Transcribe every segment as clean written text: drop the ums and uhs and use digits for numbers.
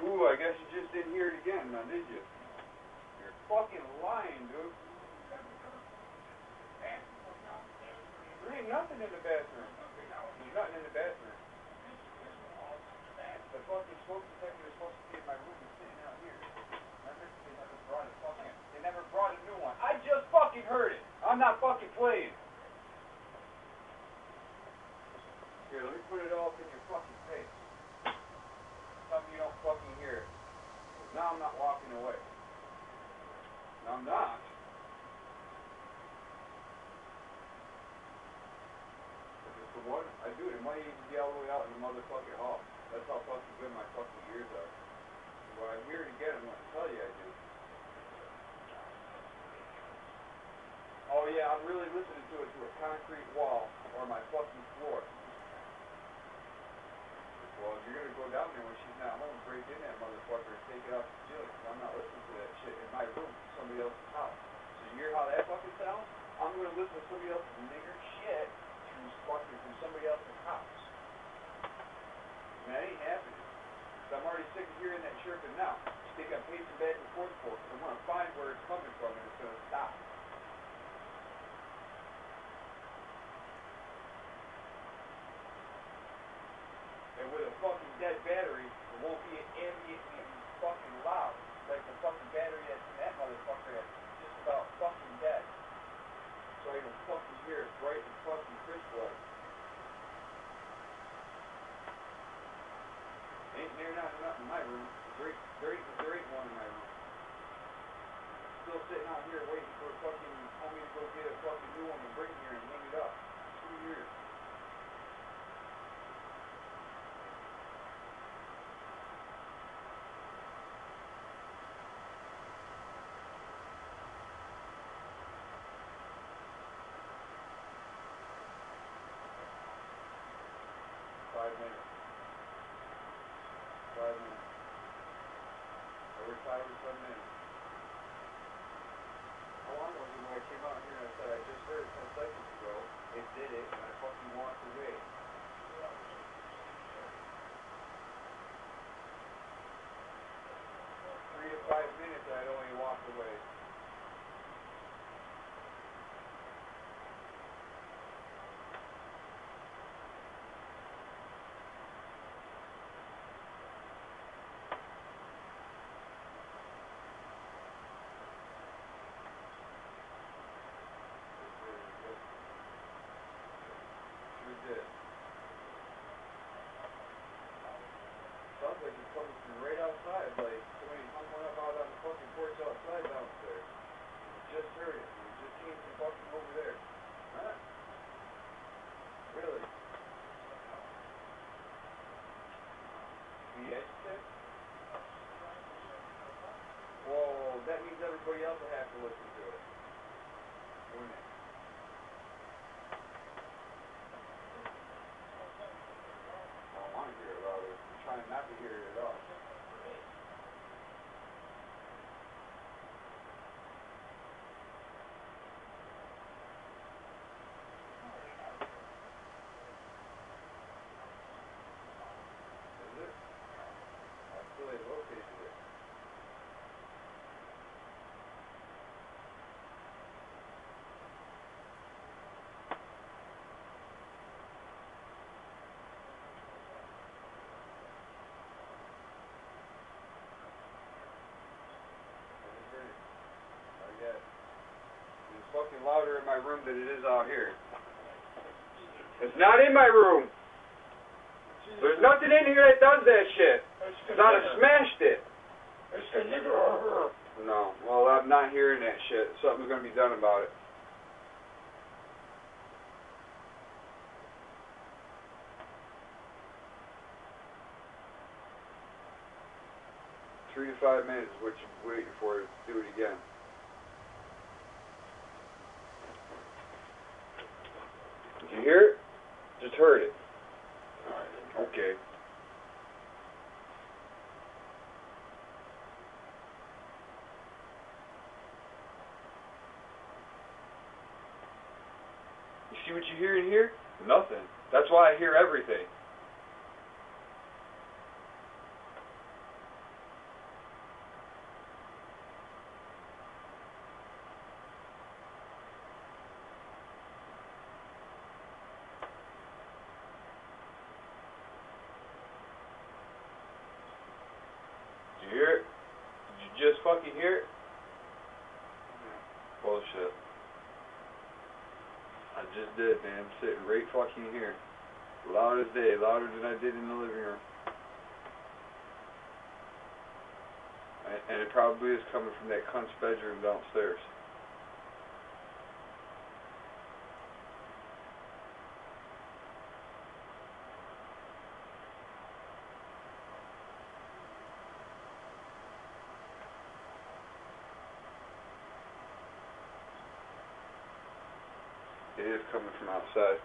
Ooh, I guess you just didn't hear it again, now did you? You're fucking lying, dude. There ain't nothing in the bathroom. There's nothing in the bathroom. The fucking smoke detector is supposed to be in my room and sitting out here. Remember? They never brought a new one. I just fucking heard it. I'm not fucking playing. Here, let me put it all up in your fucking face. Tell me you don't fucking hear it. Now I'm not walking away. No, I'm not. If it's the one, I do it. It might even be all the way out in the motherfucking hall. That's how fucking good my fucking ears are. When I hear it again, I'm going to tell you I do. Oh yeah, I'm really listening to it to a concrete wall or my fucking floor. Well, if you're going to go down there when she's not home, break in that motherfucker and take it off the ceiling. I'm not listening to that shit in my room, somebody else's house. So you hear how that fucking sounds? I'm going to listen to somebody else's nigger shit who's fucking from somebody else's house. And that ain't happening. So I'm already sick of hearing that chirping now. You think I'm pacing back and forth for it? I want to find where it's coming from and it's going to stop. And with a fucking dead battery, it won't be ambiently fucking loud. Like the fucking battery that's in that motherfucker that's just about fucking dead. So I can fucking hear it bright and fucking crisp like. There's not nothing in my room. There ain't one in my room. Still sitting out here waiting for a fucking homie to go get a fucking new one and bring it here and hang it up. 2 years. 5 minutes. 5 minutes. Every 5 or 7 minutes. How long was it when I came out here and I said I just heard 10 seconds ago, it did it, and I fucking walked away. 3 to 5 minutes I'd only walked away. Sounds like it's coming from right outside, like somebody hung one up out on the fucking porch outside downstairs. You just heard it. You just came from fucking over there. Huh? Really? The edge tip? Well, that means everybody else will have to listen to it. Wouldn't it? Trying not to hear it at all. Is it? I feel they located it. It's fucking louder in my room than it is out here. It's not in my room. There's nothing in here that does that shit. Cause I'd have smashed it. No, well, I'm not hearing that shit. Something's gonna be done about it. Three to 5 minutes is what you're waiting for to do it again. Did you hear it? Just heard it. Okay. You see what you hear in here? Nothing. That's why I hear everything. Did you hear it? Did you just fucking hear it? Bullshit. I just did, man. I'm sitting right fucking here. Loud as day, louder than I did in the living room. And it probably is coming from that cunt's bedroom downstairs. It is coming from outside.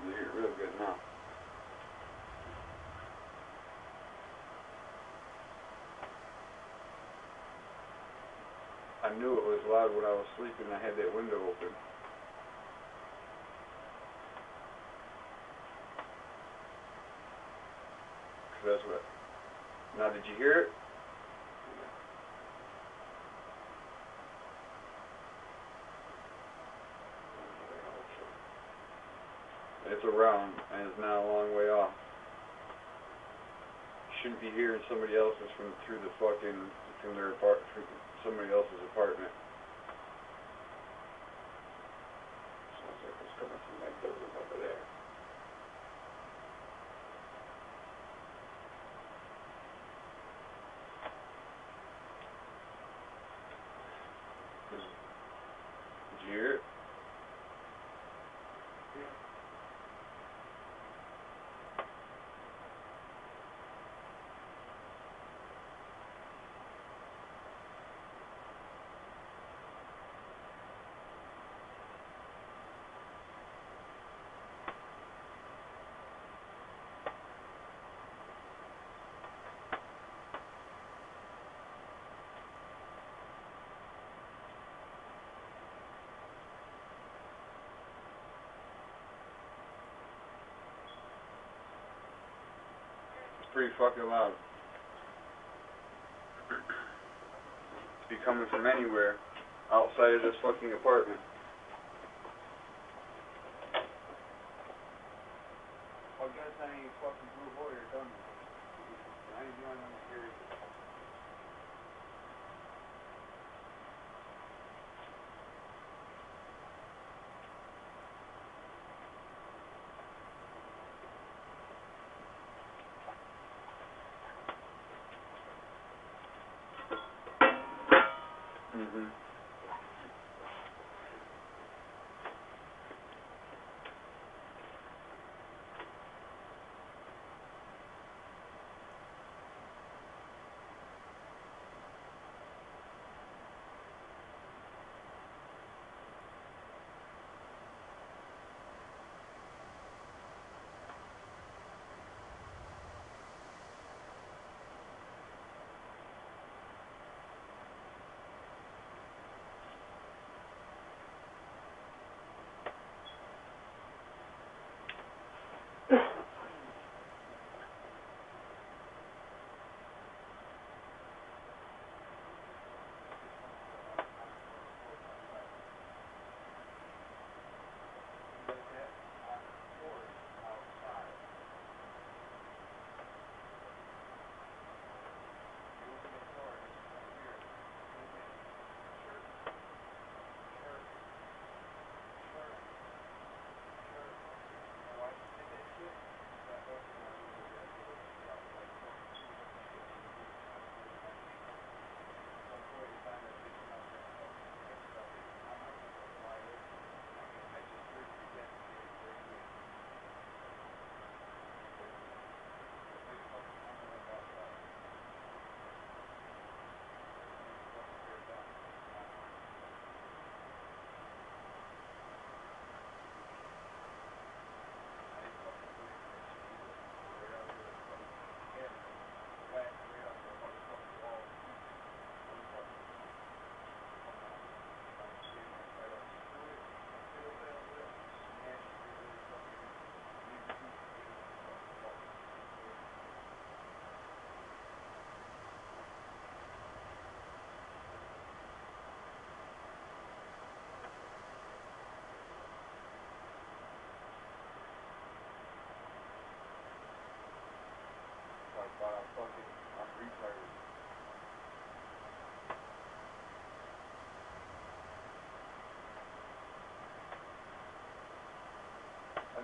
You hear it real good now. I knew it was loud when I was sleeping. I had that window open. That's what. Now, did you hear it? It's around, and it's now a long way off. You shouldn't be hearing somebody else's from their somebody else's apartment. Sounds like it's coming from that building over there. Did you hear it? Pretty fucking loud. It's be coming from anywhere outside of this fucking apartment. I guess I ain't fucking blue boy or done. I ain't doing nothing serious. Mm-hmm.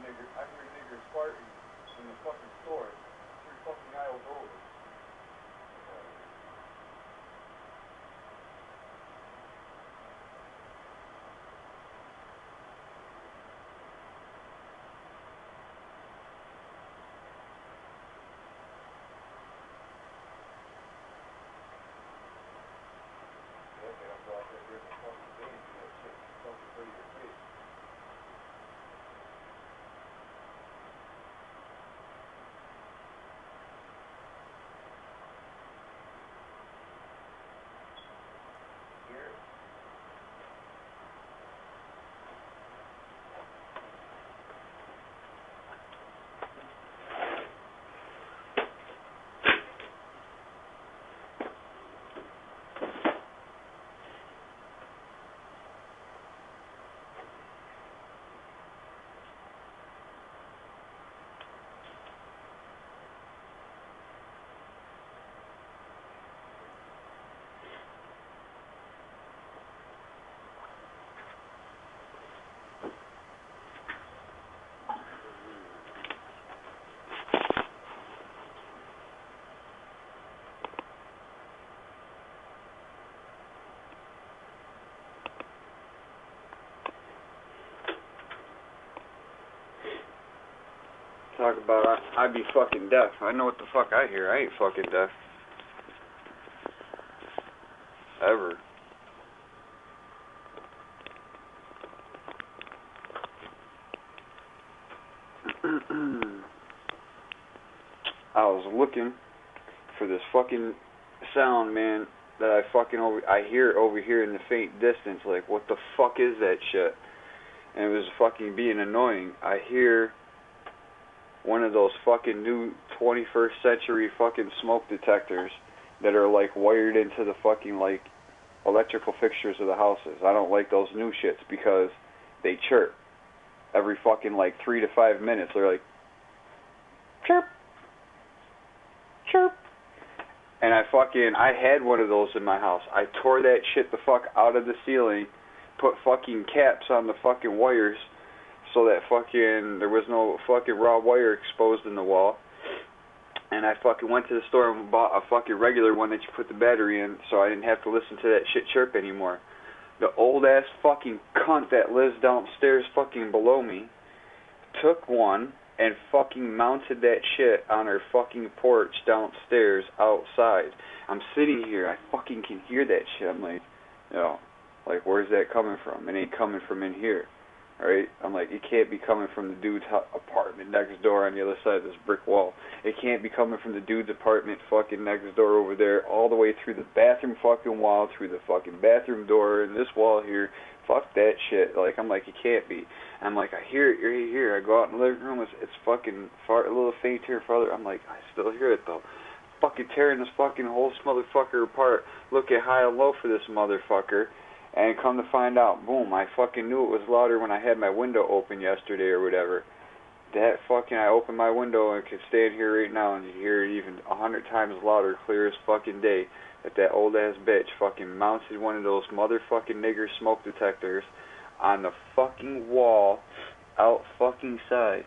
hear niggers farting in the fucking store 3 fucking aisles over. Talk about I'd be fucking deaf. I know what the fuck I hear. I ain't fucking deaf. Ever. I was looking for this fucking sound, man, that I hear over here in the faint distance. Like, what the fuck is that shit? And it was fucking being annoying. I hear one of those fucking new 21st century fucking smoke detectors that are like wired into the fucking like electrical fixtures of the houses. I don't like those new shits because they chirp every fucking like 3 to 5 minutes. They're like chirp, chirp. And I had one of those in my house. I tore that shit the fuck out of the ceiling, put fucking caps on the fucking wires so that fucking there was no fucking raw wire exposed in the wall. And I fucking went to the store and bought a fucking regular one that you put the battery in so I didn't have to listen to that shit chirp anymore. The old ass fucking cunt that lives downstairs fucking below me took one and fucking mounted that shit on her fucking porch downstairs outside. I'm sitting here, I fucking can hear that shit. I'm like, like where's that coming from? It ain't coming from in here. Right? I'm like, it can't be coming from the dude's apartment next door on the other side of this brick wall. It can't be coming from the dude's apartment fucking next door over there, all the way through the bathroom fucking wall, through the fucking bathroom door, and this wall here. Fuck that shit. Like, I'm like, it can't be. I'm like, I hear it right here. I go out in the living room, it's fucking far, a little fainter farther. I'm like, I still hear it though. Fucking tearing this fucking whole motherfucker apart. Look at high and low for this motherfucker. And come to find out, boom, I fucking knew it was louder when I had my window open yesterday or whatever. That fucking, I opened my window and could stand here right now and you hear it even 100 times louder, clear as fucking day, that old ass bitch fucking mounted one of those motherfucking nigger smoke detectors on the fucking wall out fucking side.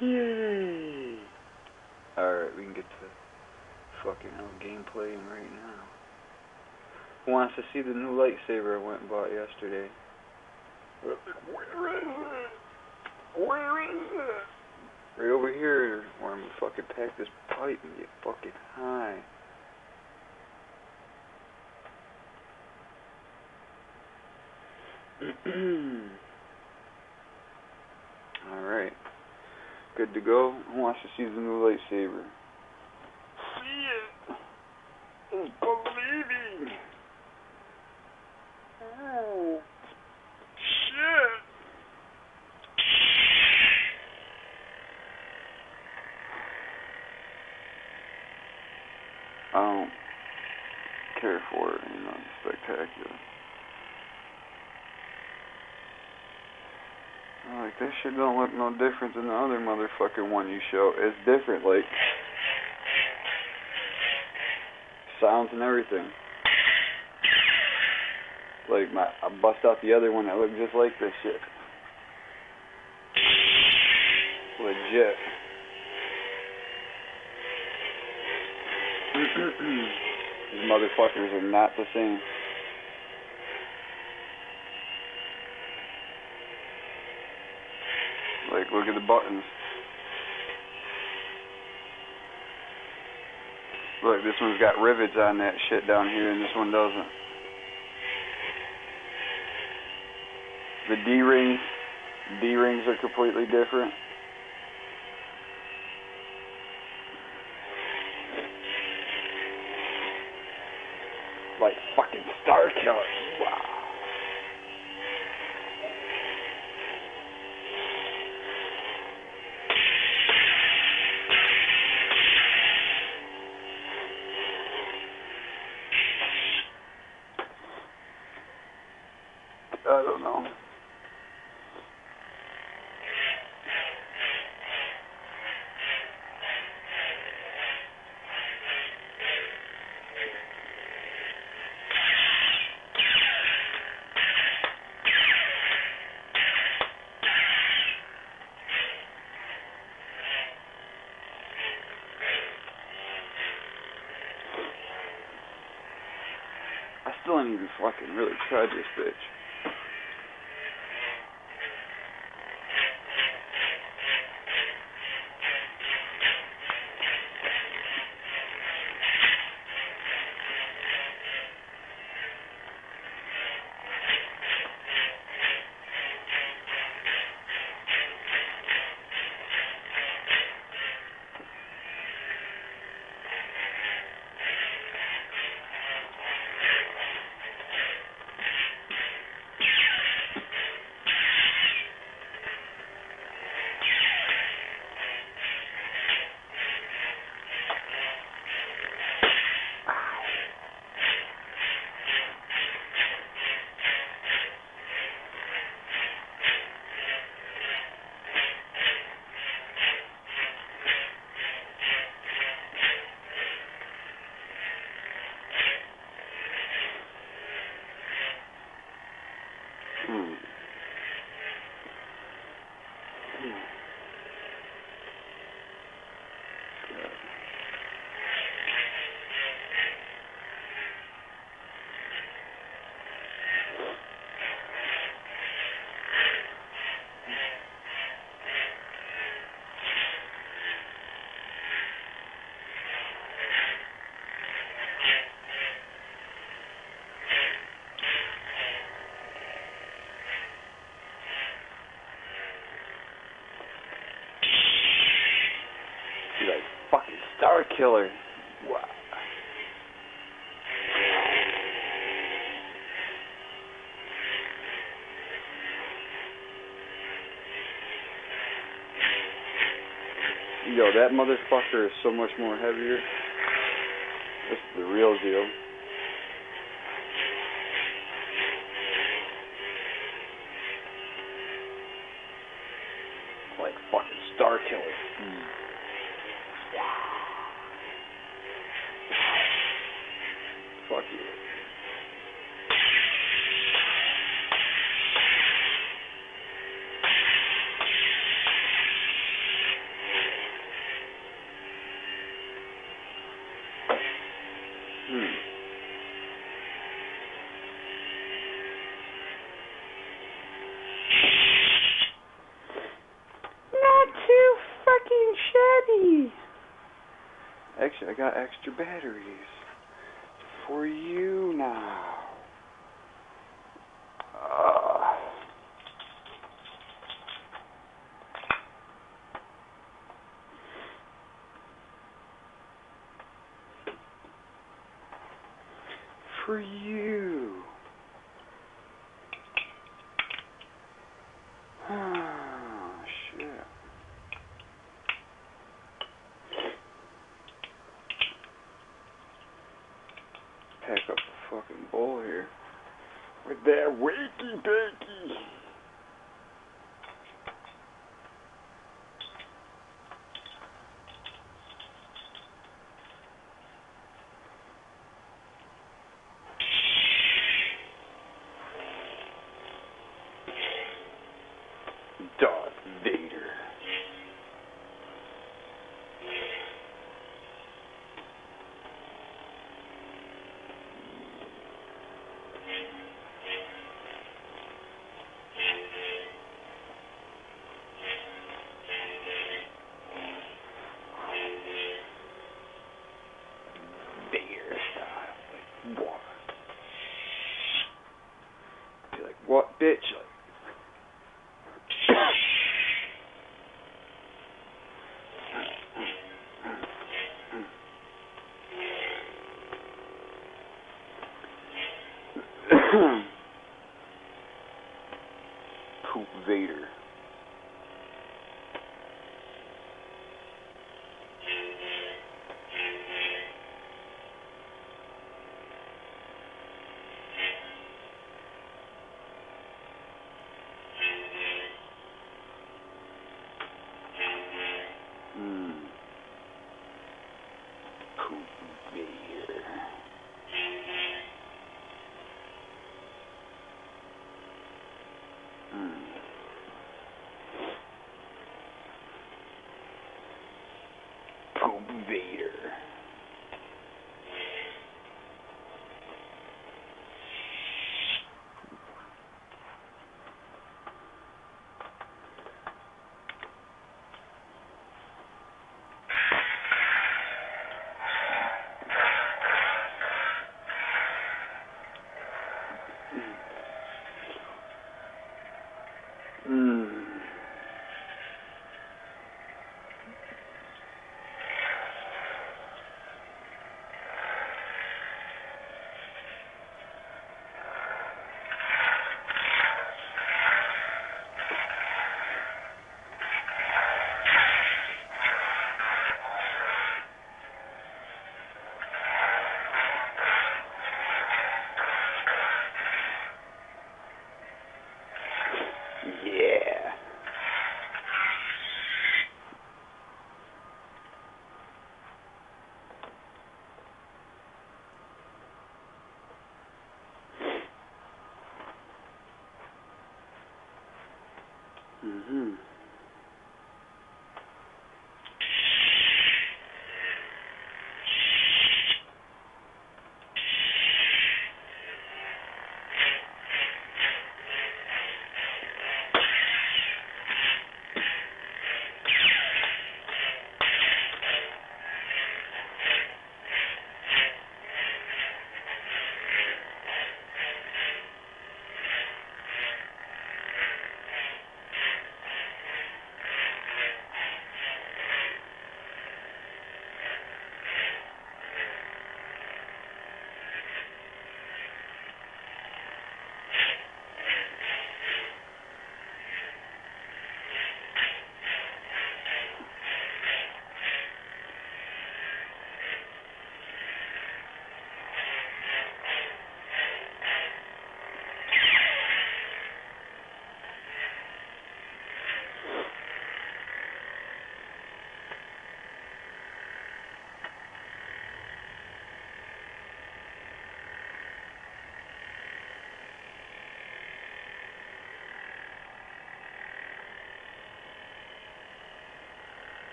Yay! Alright, we can get to fucking gameplaying right now. Who wants to see the new lightsaber I went and bought yesterday? Where is it? Where is it? Right over here, where I'm gonna fucking pack this pipe and get fucking high. Alright. Good to go. Who wants to see the new lightsaber? See it! It's believing! Oh, shit! I don't care for it, spectacular. Like, this shit don't look no different than the other motherfucking one you show. It's different, like, sounds and everything. Like, I bust out the other one that looked just like this shit. Legit. These motherfuckers are not the same. Like, look at the buttons. Look, this one's got rivets on that shit down here, and this one doesn't. The D-rings are completely different. Like fucking Star Killer. Wow. I don't know. I still ain't even fucking really tried this bitch. Star Killer. Wow. Yo, that motherfucker is so much more heavier. This is the real deal. Like fucking Star Killer. Fuck you. Not too fucking shabby. Actually, I got extra batteries for you now. For you. Oh, shit. Pack up the fucking bowl here. With that wakey bakey. Darth Vader. Vader style. Like, what? Be like, what, bitch? Like, Poop Vader. Poop Vader. Poop Vader. Yeah.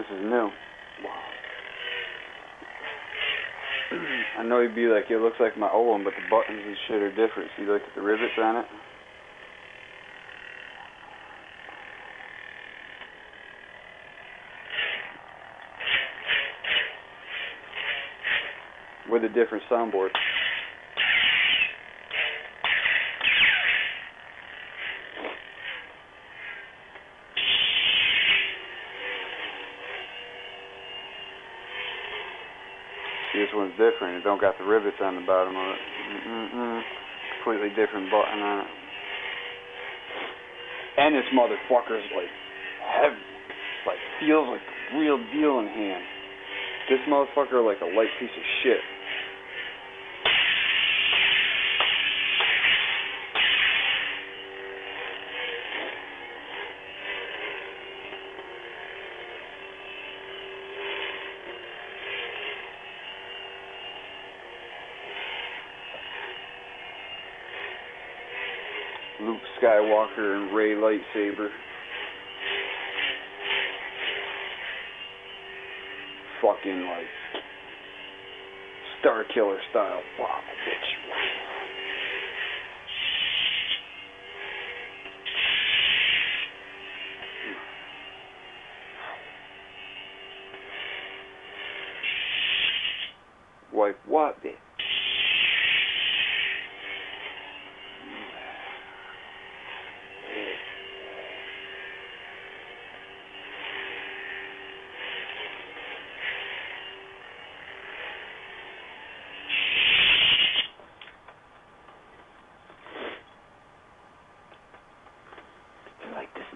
This is new. I know you'd be like, it looks like my old one, but the buttons and shit are different. See, look at the rivets on it. With a different soundboard. This one's different. It don't got the rivets on the bottom of it. Completely different button on it. And this motherfucker's like heavy. Like feels like the real deal in hand. This motherfucker like a light piece of shit. Luke Skywalker and Rey lightsaber. Fucking like Star Killer style. Wow, bitch. Wipe what, bitch?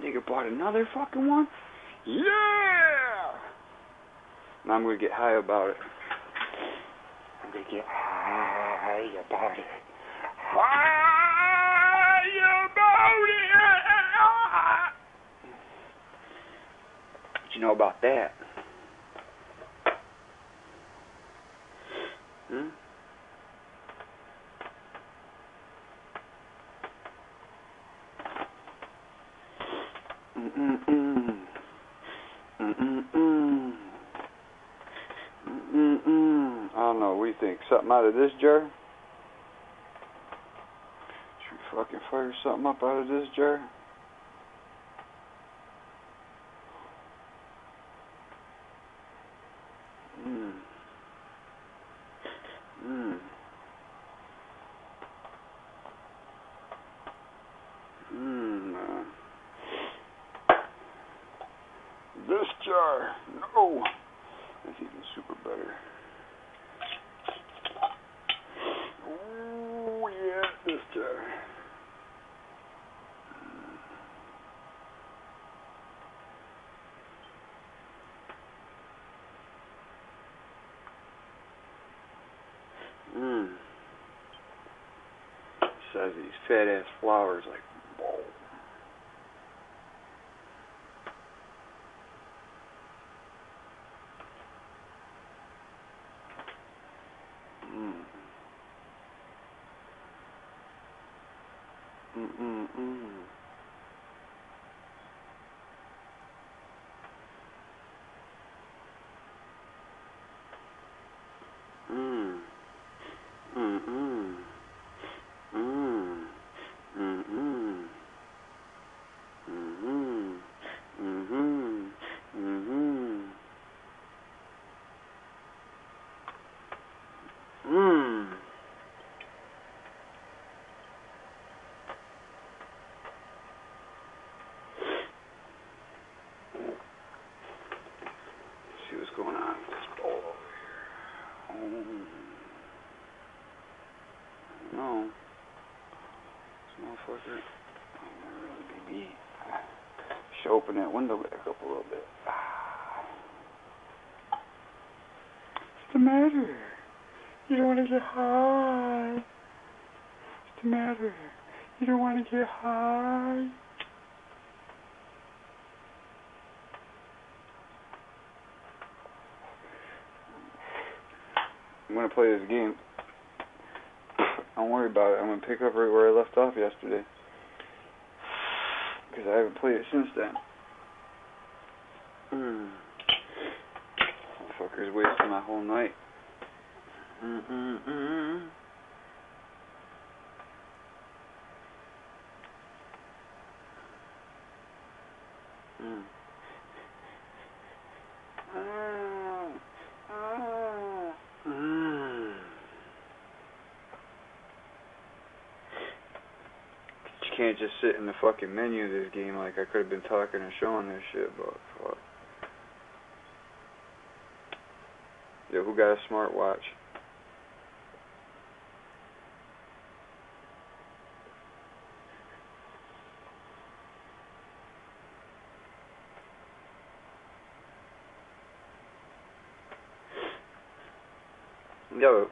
Nigga bought another fucking one? Yeah! Now I'm gonna get high about it. I'm gonna get high about it. High about it! What you know about that? Hmm? I don't know, what do you think? Something out of this jar? Should we fucking fire something up out of this jar? This jar, no. That's even super better. Oh yeah, this jar. Size of these fat ass flowers, like whoa. See what's going on with this bowl over here. No. This motherfucker. Really, baby. Should open that window back up a little bit. What's the matter? You don't want to get high. What's the matter? You don't want to get high? I'm going to play this game. Don't worry about it. I'm going to pick up right where I left off yesterday. Because I haven't played it since then. my whole night. Mm-mm-mm. Mm. You can't just sit in the fucking menu of this game like I could have been talking and showing this shit, but fuck. Yeah, who got a smartwatch? Yo,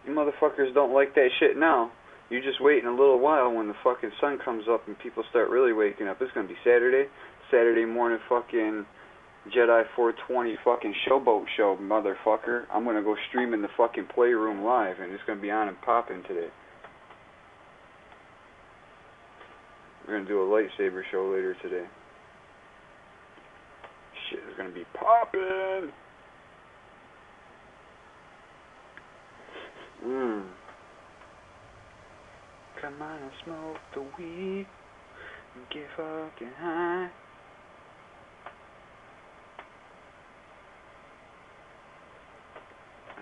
you motherfuckers don't like that shit now. You just wait in a little while when the fucking sun comes up and people start really waking up. It's gonna be Saturday morning fucking JEDI420 fucking showboat show, motherfucker. I'm gonna go stream in the fucking playroom live and it's gonna be on and popping today. We're gonna do a lightsaber show later today. Shit is gonna be popping. Come on and smoke the weed and get fucking high.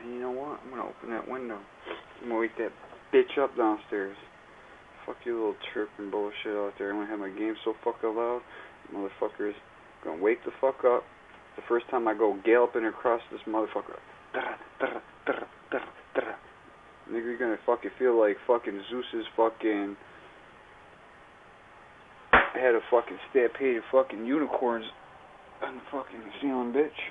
And you know what? I'm gonna open that window. I'm gonna wake that bitch up downstairs. Fuck you little chirping bullshit out there. I'm gonna have my game so fucking loud. Motherfuckers gonna wake the fuck up. The first time I go galloping across this motherfucker. Nigga, you're gonna fucking feel like fucking Zeus's fucking had a fucking stampede of fucking unicorns on the fucking ceiling, bitch.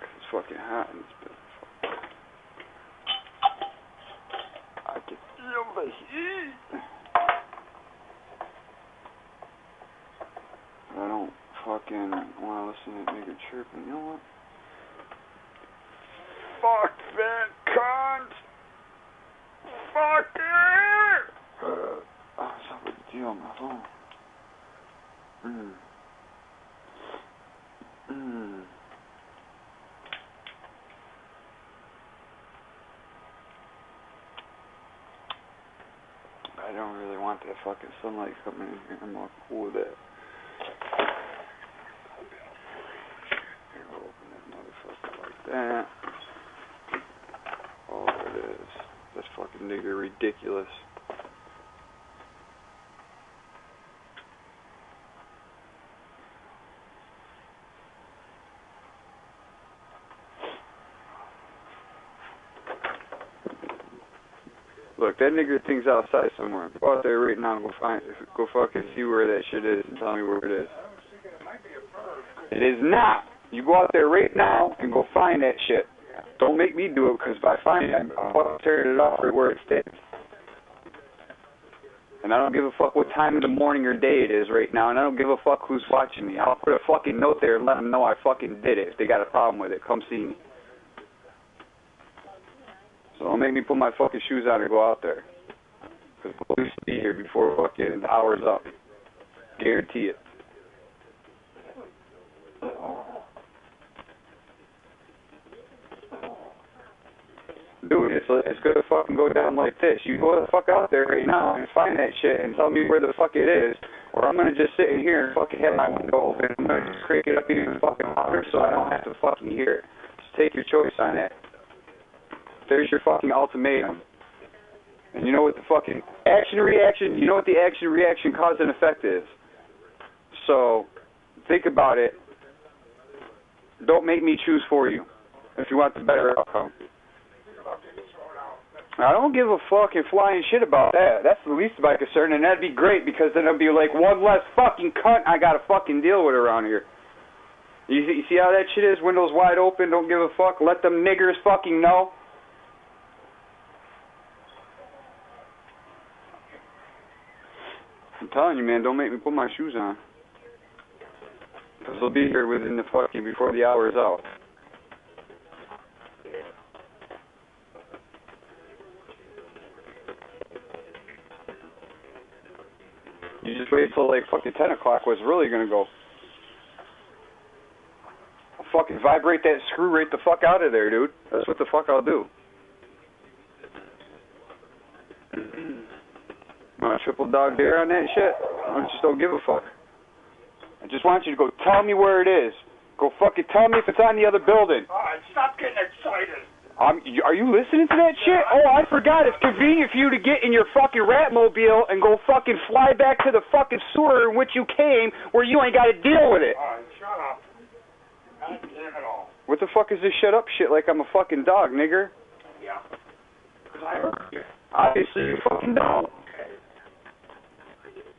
It's fucking hot in this bitch. I can feel the heat. I don't fucking want to listen to that nigga chirping. You know what? Fuck that cunt! Fuck it! What's up with the deal on my phone? I don't really want that fucking sunlight coming in here. I'm all cool with that. Here, we'll open that motherfucker like that. Oh, there it is. That's fucking nigga ridiculous. Look, that nigga thing's outside somewhere. Go out there right now and go fucking see where that shit is and tell me where it is. It is not. You go out there right now and go find that shit. Don't make me do it, because if I find it, I'll fucking tear it off right where it stands. And I don't give a fuck what time of the morning or day it is right now, and I don't give a fuck who's watching me. I'll put a fucking note there and let them know I fucking did it. If they got a problem with it, come see me. So don't make me put my fucking shoes on and go out there. Because the police will be here before fucking the hour's up. Guarantee it. Dude, it's gonna fucking go down like this. You go the fuck out there right now and find that shit and tell me where the fuck it is, or I'm gonna just sit in here and fucking have my window open. I'm gonna just crank it up even fucking louder so I don't have to fucking hear it. Just take your choice on that. There's your fucking ultimatum. And you know what the fucking action-reaction, you know what the action-reaction cause and effect is. So, think about it. Don't make me choose for you if you want the better outcome. I don't give a fucking flying shit about that. That's the least of my concern, and that'd be great because then it'll be like one less fucking cunt I gotta fucking deal with around here. You see how that shit is? Windows wide open, don't give a fuck. Let them niggers fucking know. I'm telling you, man, don't make me put my shoes on. Because they'll be here within the fucking, before the hour is out. You just wait till like fucking 10 o'clock was really gonna go. I'll fucking vibrate that screw right the fuck out of there, dude. That's what the fuck I'll do. Want a triple dog dare on that shit? I just don't give a fuck. I just want you to go tell me where it is. Go fucking tell me if it's on the other building. Alright, stop getting excited. Are you listening to that shit? Oh, I forgot. It's convenient for you to get in your fucking Ratmobile and go fucking fly back to the fucking sewer in which you came, where you ain't got to deal with it. Alright, shut up. God damn it all. What the fuck is this shut up shit like I'm a fucking dog, nigger? Yeah. Because I heard you. Obviously you fucking don't.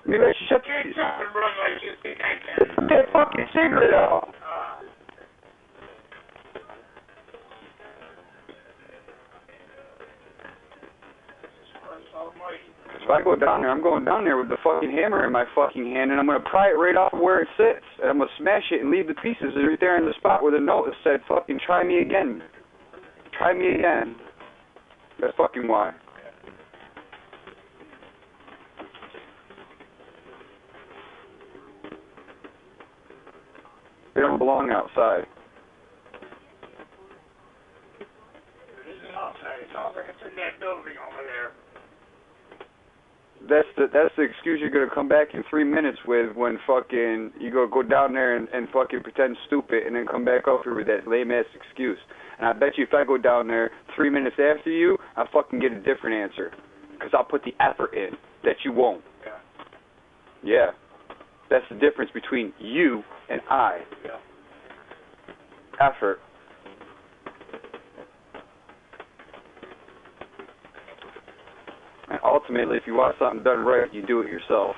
Maybe I should shut Can't jump and run like you think I can. Put that fucking cigarette out. If I go down there, I'm going down there with the fucking hammer in my fucking hand, and I'm going to pry it right off of where it sits, and I'm going to smash it and leave the pieces right there in the spot where the note that said, fucking try me again. Try me again. That's fucking why. They don't belong outside. It isn't outside. It sounds like it's in that building over there. That's the excuse you're gonna come back in 3 minutes with when fucking you go down there and fucking pretend stupid and then come back up here with that lame ass excuse. And I bet you if I go down there 3 minutes after you, I'll fucking get a different answer. Because I'll put the effort in that you won't. Yeah. Yeah. That's the difference between you and I. Yeah. Effort. And ultimately, if you want something done right, you do it yourself.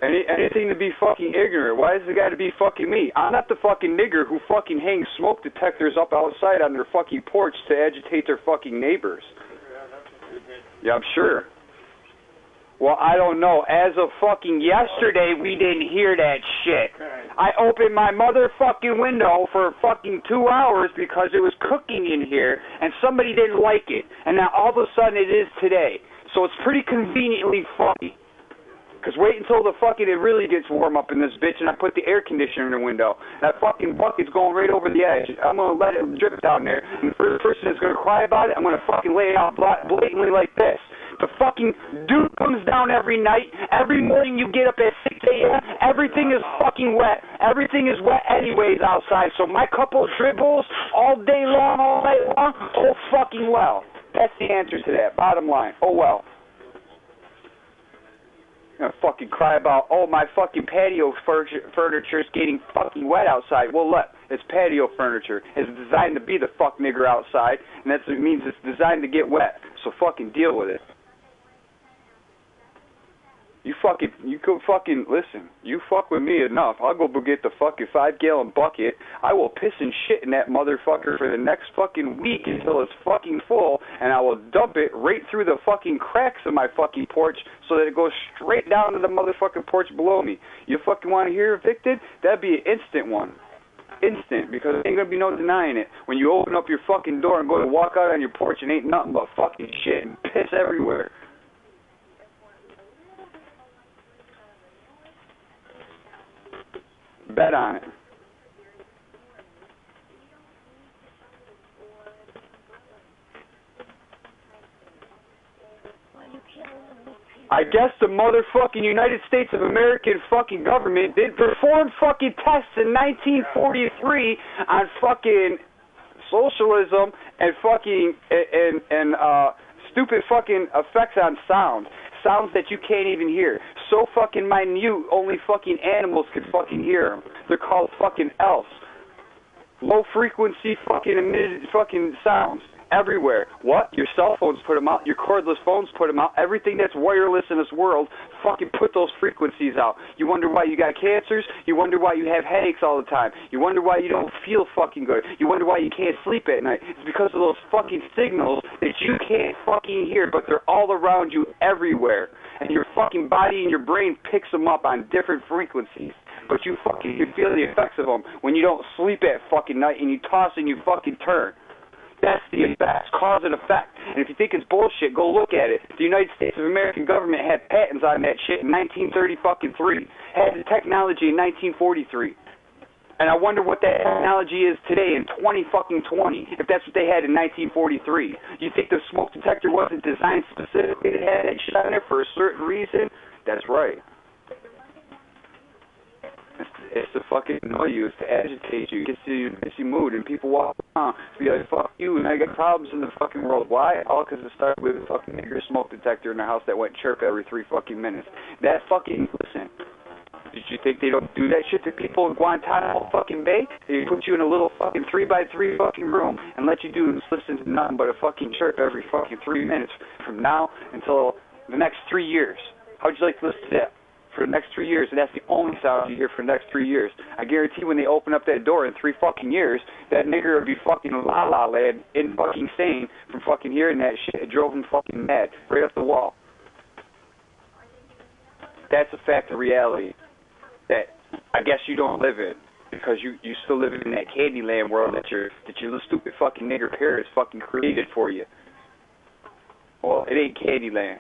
Anything to be fucking ignorant. Why is it got to be fucking me? I'm not the fucking nigger who fucking hangs smoke detectors up outside on their fucking porch to agitate their fucking neighbors. Yeah, I'm sure. Well, I don't know. As of fucking yesterday, we didn't hear that shit. I opened my motherfucking window for fucking 2 hours because it was cooking in here, and somebody didn't like it. And now all of a sudden it is today. So it's pretty conveniently funny. Because wait until the fucking it really gets warm up in this bitch and I put the air conditioner in the window. That fucking bucket's going right over the edge. I'm going to let it drip down there. And the first person that's going to cry about it, I'm going to fucking lay it out blatantly like this. The fucking dude comes down every night. Every morning you get up at 6 a.m. Everything is fucking wet. Everything is wet anyways outside. So my couple of dribbles all day long, all night long, oh fucking well. That's the answer to that. Bottom line. Oh well. Gonna fucking cry about, oh, my fucking patio furniture's getting fucking wet outside. Well, look, it's patio furniture. It's designed to be the fuck nigger outside, and that means it's designed to get wet. So fucking deal with it. Listen, you fuck with me enough, I'll go get the fucking 5-gallon bucket. I will piss and shit in that motherfucker for the next fucking week until it's fucking full, and I will dump it right through the fucking cracks of my fucking porch so that it goes straight down to the motherfucking porch below me. You fucking want to hear evicted? That'd be an instant one. Instant, because there ain't gonna be no denying it. When you open up your fucking door and go to walk out on your porch and ain't nothing but fucking shit and piss everywhere. Bet on it. I guess the motherfucking United States of American fucking government did perform fucking tests in 1943 on fucking socialism and fucking and stupid fucking effects on sound. Sounds that you can't even hear. So fucking minute, only fucking animals can fucking hear them. They're called fucking elves. Low frequency fucking emitted fucking sounds everywhere. What? Your cell phones put them out. Your cordless phones put them out. Everything that's wireless in this world fucking put those frequencies out. You wonder why you got cancers? You wonder why you have headaches all the time? You wonder why you don't feel fucking good? You wonder why you can't sleep at night? It's because of those fucking signals that you can't fucking hear, but they're all around you everywhere. And your fucking body and your brain picks them up on different frequencies. But you fucking can feel the effects of them when you don't sleep at fucking night and you toss and you fucking turn. That's the effect, cause and effect. And if you think it's bullshit, go look at it. The United States of American government had patents on that shit in 1933. Had the technology in 1943. And I wonder what that technology is today in 2020, if that's what they had in 1943. You think the smoke detector wasn't designed specifically to have that shit on there for a certain reason? That's right. It's to fucking annoy you. It's to agitate you. It gets you in a bitchy mood. And people walk around and be like, fuck you, and I got problems in the fucking world. Why? All because it started with a fucking nigger smoke detector in the house that went chirp every 3 fucking minutes. That fucking, listen. Did you think they don't do that shit to people in Guantanamo fucking Bay? They put you in a little fucking 3x3 fucking room and let you do listen to nothing but a fucking chirp every fucking 3 minutes from now until the next 3 years. How'd you like to listen to that for the next 3 years? And that's the only sound you hear for the next 3 years. I guarantee when they open up that door in 3 fucking years, that nigger would be fucking la la land in fucking sane from fucking hearing that shit. It drove him fucking mad right up the wall. That's a fact of reality that I guess you don't live in, because you still live in that Candyland world that your little stupid fucking nigger parents fucking created for you. Well, it ain't Candyland.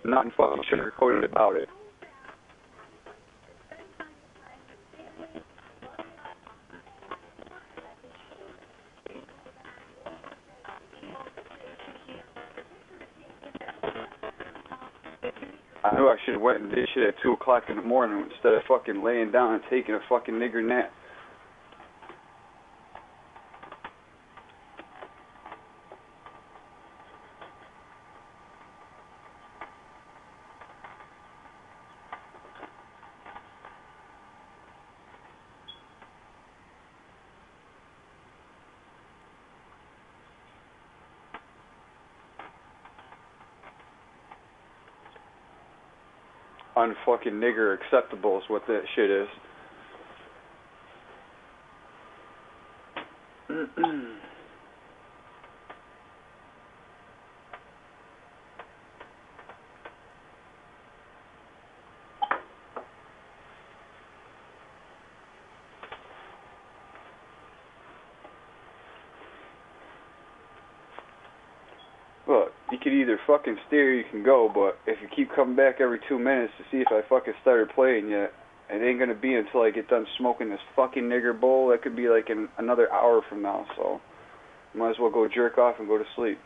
Nothing fucking sugar-coated about it. I knew I should have went and did shit at 2 o'clock in the morning instead of fucking laying down and taking a fucking nigger nap. Unfucking nigger acceptable is what that shit is. Look, you could either fucking stay or you can go, but if you keep coming back every 2 minutes to see if I fucking started playing yet, it ain't gonna be until I get done smoking this fucking nigger bowl. That could be like in another hour from now, so might as well go jerk off and go to sleep.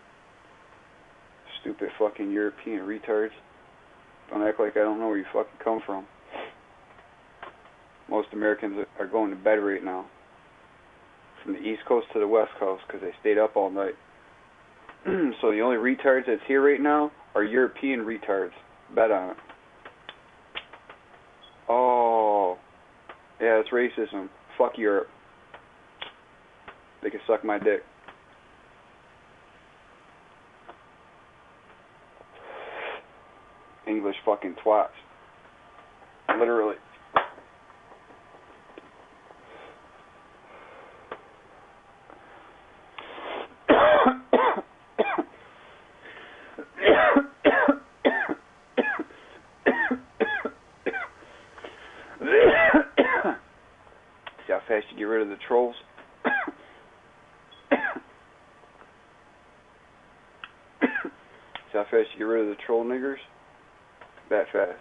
Stupid fucking European retards. Don't act like I don't know where you fucking come from. Most Americans are going to bed right now. From the East Coast to the West Coast, because they stayed up all night. So the only retards that's here right now are European retards. Bet on it. Oh. Yeah, it's racism. Fuck Europe. They can suck my dick. English fucking twats. Literally. See how fast you get rid of the trolls? See how fast you get rid of the troll niggers? That fast.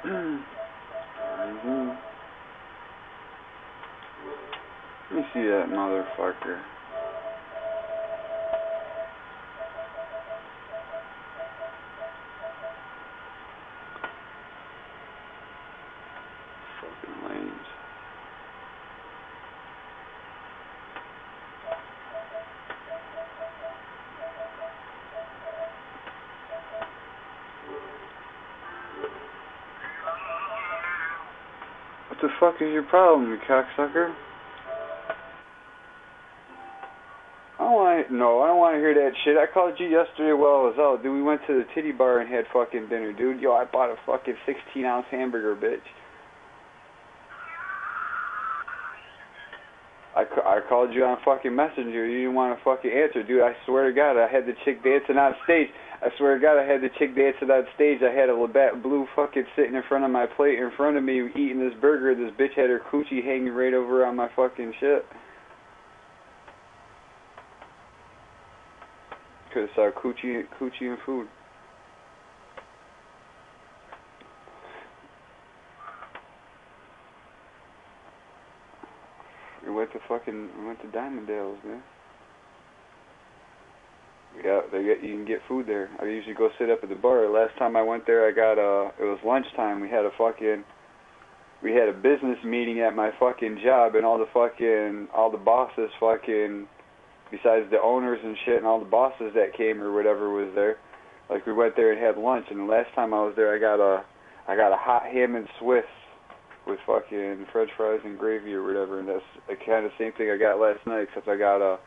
Let me see that motherfucker. Fucking lames. What the fuck is your problem, you cocksucker? I don't want to hear that shit. I called you yesterday while I was out, dude. We went to the titty bar and had fucking dinner, dude. Yo, I bought a fucking 16-ounce hamburger, bitch. I called you on fucking Messenger. You didn't want to fucking answer, dude. I swear to God, I had the chick dancing on stage. I swear to God, I had the chick dancing on stage. I had a Labatt Blue fucking sitting in front of my plate in front of me eating this burger. This bitch had her coochie hanging right over on my fucking shit. Because I saw coochie and food. We went to Diamond-Dale's, man. Yeah, you can get food there. I usually go sit up at the bar. Last time I went there, it was lunchtime. We had a business meeting at my fucking job, and all the bosses fucking, besides the owners and shit, and all the bosses that came or whatever was there. Like, we went there and had lunch, and the last time I was there, I got a hot ham and Swiss with fucking French fries and gravy or whatever, and that's the kind of same thing I got last night, except I got a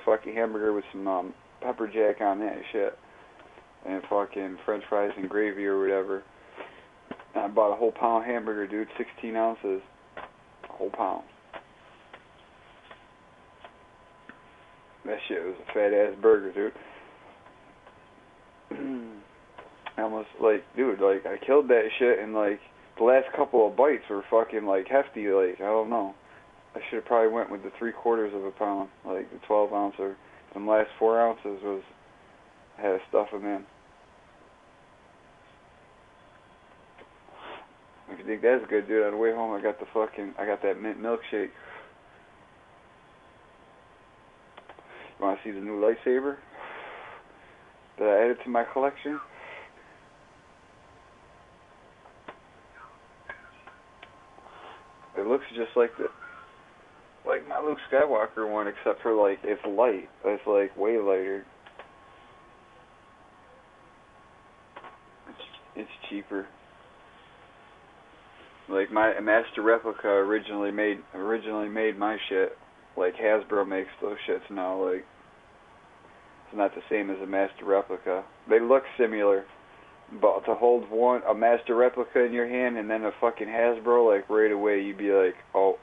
fucking hamburger with some pepper jack on that shit, and fucking French fries and gravy or whatever. And I bought a whole pound hamburger, dude, 16 ounces, a whole pound. That shit was a fat ass burger, dude. I almost, like, dude, like, I killed that shit, and like the last couple of bites were fucking like hefty, like, I don't know. I should have probably went with the 3/4 of a pound, like the 12 ounce, or the last 4 ounces had stuff in them. If you think that's good, dude, on the way home I got that mint milkshake. You want to see the new lightsaber that I added to my collection? It looks just like my Luke Skywalker one, except for like it's light. It's like way lighter. It's cheaper. Like my Master Replica originally made my shit. Like Hasbro makes those shits now. Like it's not the same as a Master Replica. They look similar, but to hold a Master Replica in your hand and then a fucking Hasbro, like right away you'd be like, oh,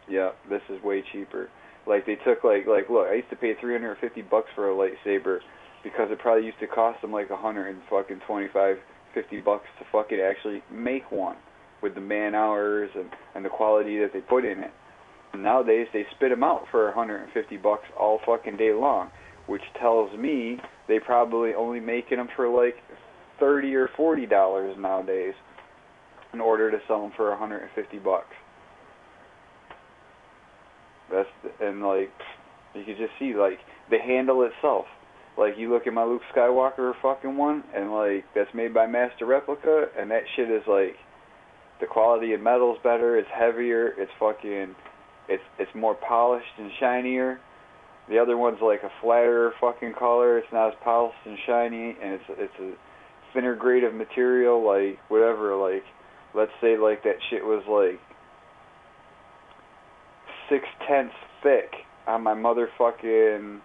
yeah, this is way cheaper. Like they took like look, I used to pay $350 for a lightsaber because it probably used to cost them like $125, $50 to fucking actually make one with the man hours and the quality that they put in it. And nowadays they spit them out for $150 all fucking day long, which tells me they probably only making them for like $30 or $40 nowadays in order to sell them for $150. And like you can just see like the handle itself. Like you look at my Luke Skywalker fucking one, and like that's made by Master Replica, and that shit is like the quality of metal's better. It's heavier. It's fucking it's more polished and shinier. The other one's like a flatter fucking color. It's not as polished and shiny, and it's a thinner grade of material. Like whatever. Like let's say like that shit was like 6/10 thick on my motherfucking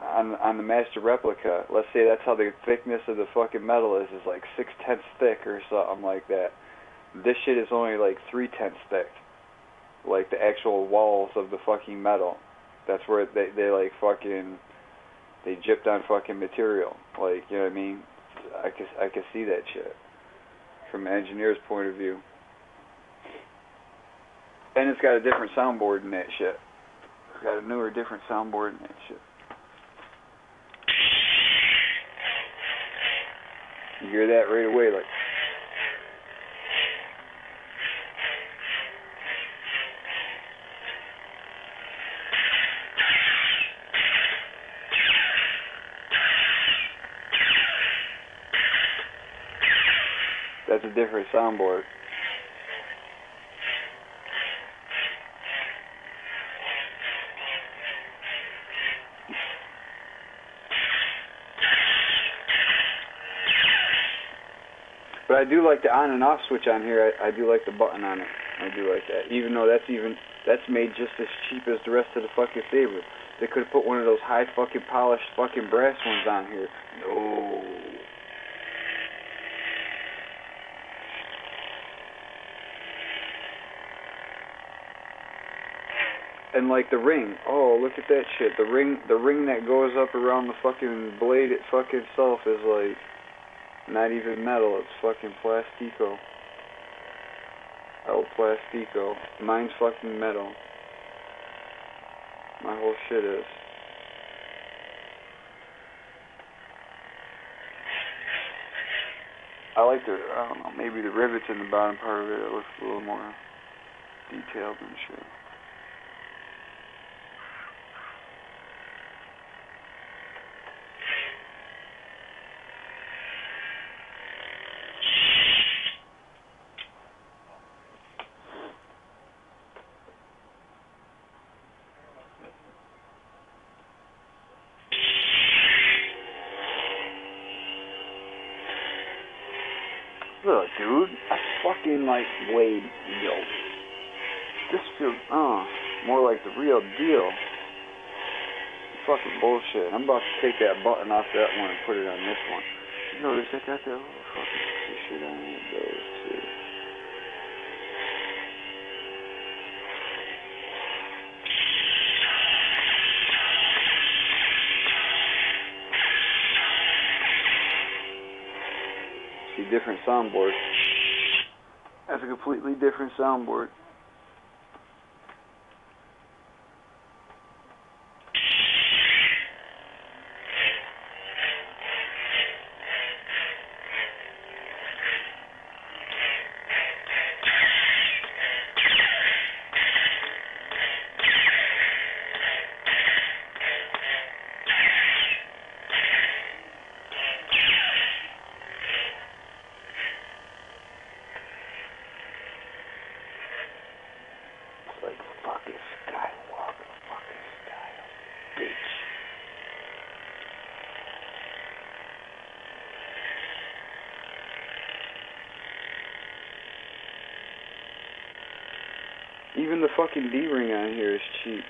on the Master Replica. Let's say that's how the thickness of the fucking metal is like 6/10 thick or something like that. This shit is only like 3/10 thick. Like the actual walls of the fucking metal. That's where they like fucking they gypped on fucking material. Like, you know what I mean? I can see that shit from an engineer's point of view. And it's got a different soundboard in that shit. It's got a newer, different soundboard in that shit. You hear that right away, like That's a different soundboard. But I do like the on and off switch on here. I do like the button on it. I do like that. Even though that's made just as cheap as the rest of the fucking Saber. They could have put one of those high fucking polished fucking brass ones on here. No. And like the ring. Oh, look at that shit. The ring that goes up around the fucking blade it fucking self is like not even metal, it's fucking plastico. El plastico. Mine's fucking metal. My whole shit is. I like the, I don't know, maybe the rivets in the bottom part of it, it looks a little more detailed and shit. Look, dude, I fucking like Wade, yo. This feels, more like the real deal. Fucking bullshit. I'm about to take that button off that one and put it on this one. You notice I got that little fucking shit on it, those too. Different soundboard. That's a completely different soundboard. Even the fucking D-ring on here is cheap.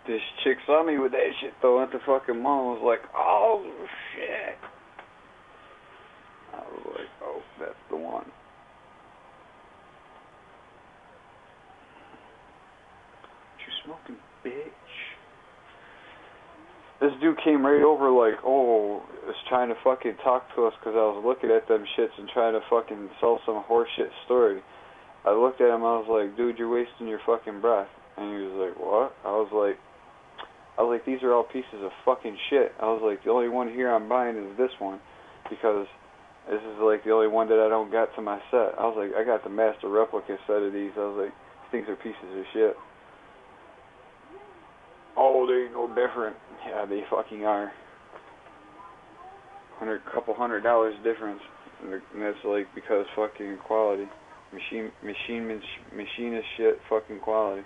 This chick saw me with that shit though at the fucking mall. Was like, oh shit. I was like, oh, that's the one. You smoking, bitch? This dude came right over like, oh, was trying to fucking talk to us because I was looking at them shits and trying to fucking sell some horseshit story. I looked at him, I was like, dude, you're wasting your fucking breath. And he was like, what? I was like, these are all pieces of fucking shit. I was like, the only one here I'm buying is this one because this is like the only one that I don't got to my set. I was like, I got the master replica set of these. I was like, these things are pieces of shit. Oh, they ain't no different. Yeah, they fucking are. Couple $100 difference. And that's like because fucking quality. Machinist shit, fucking quality.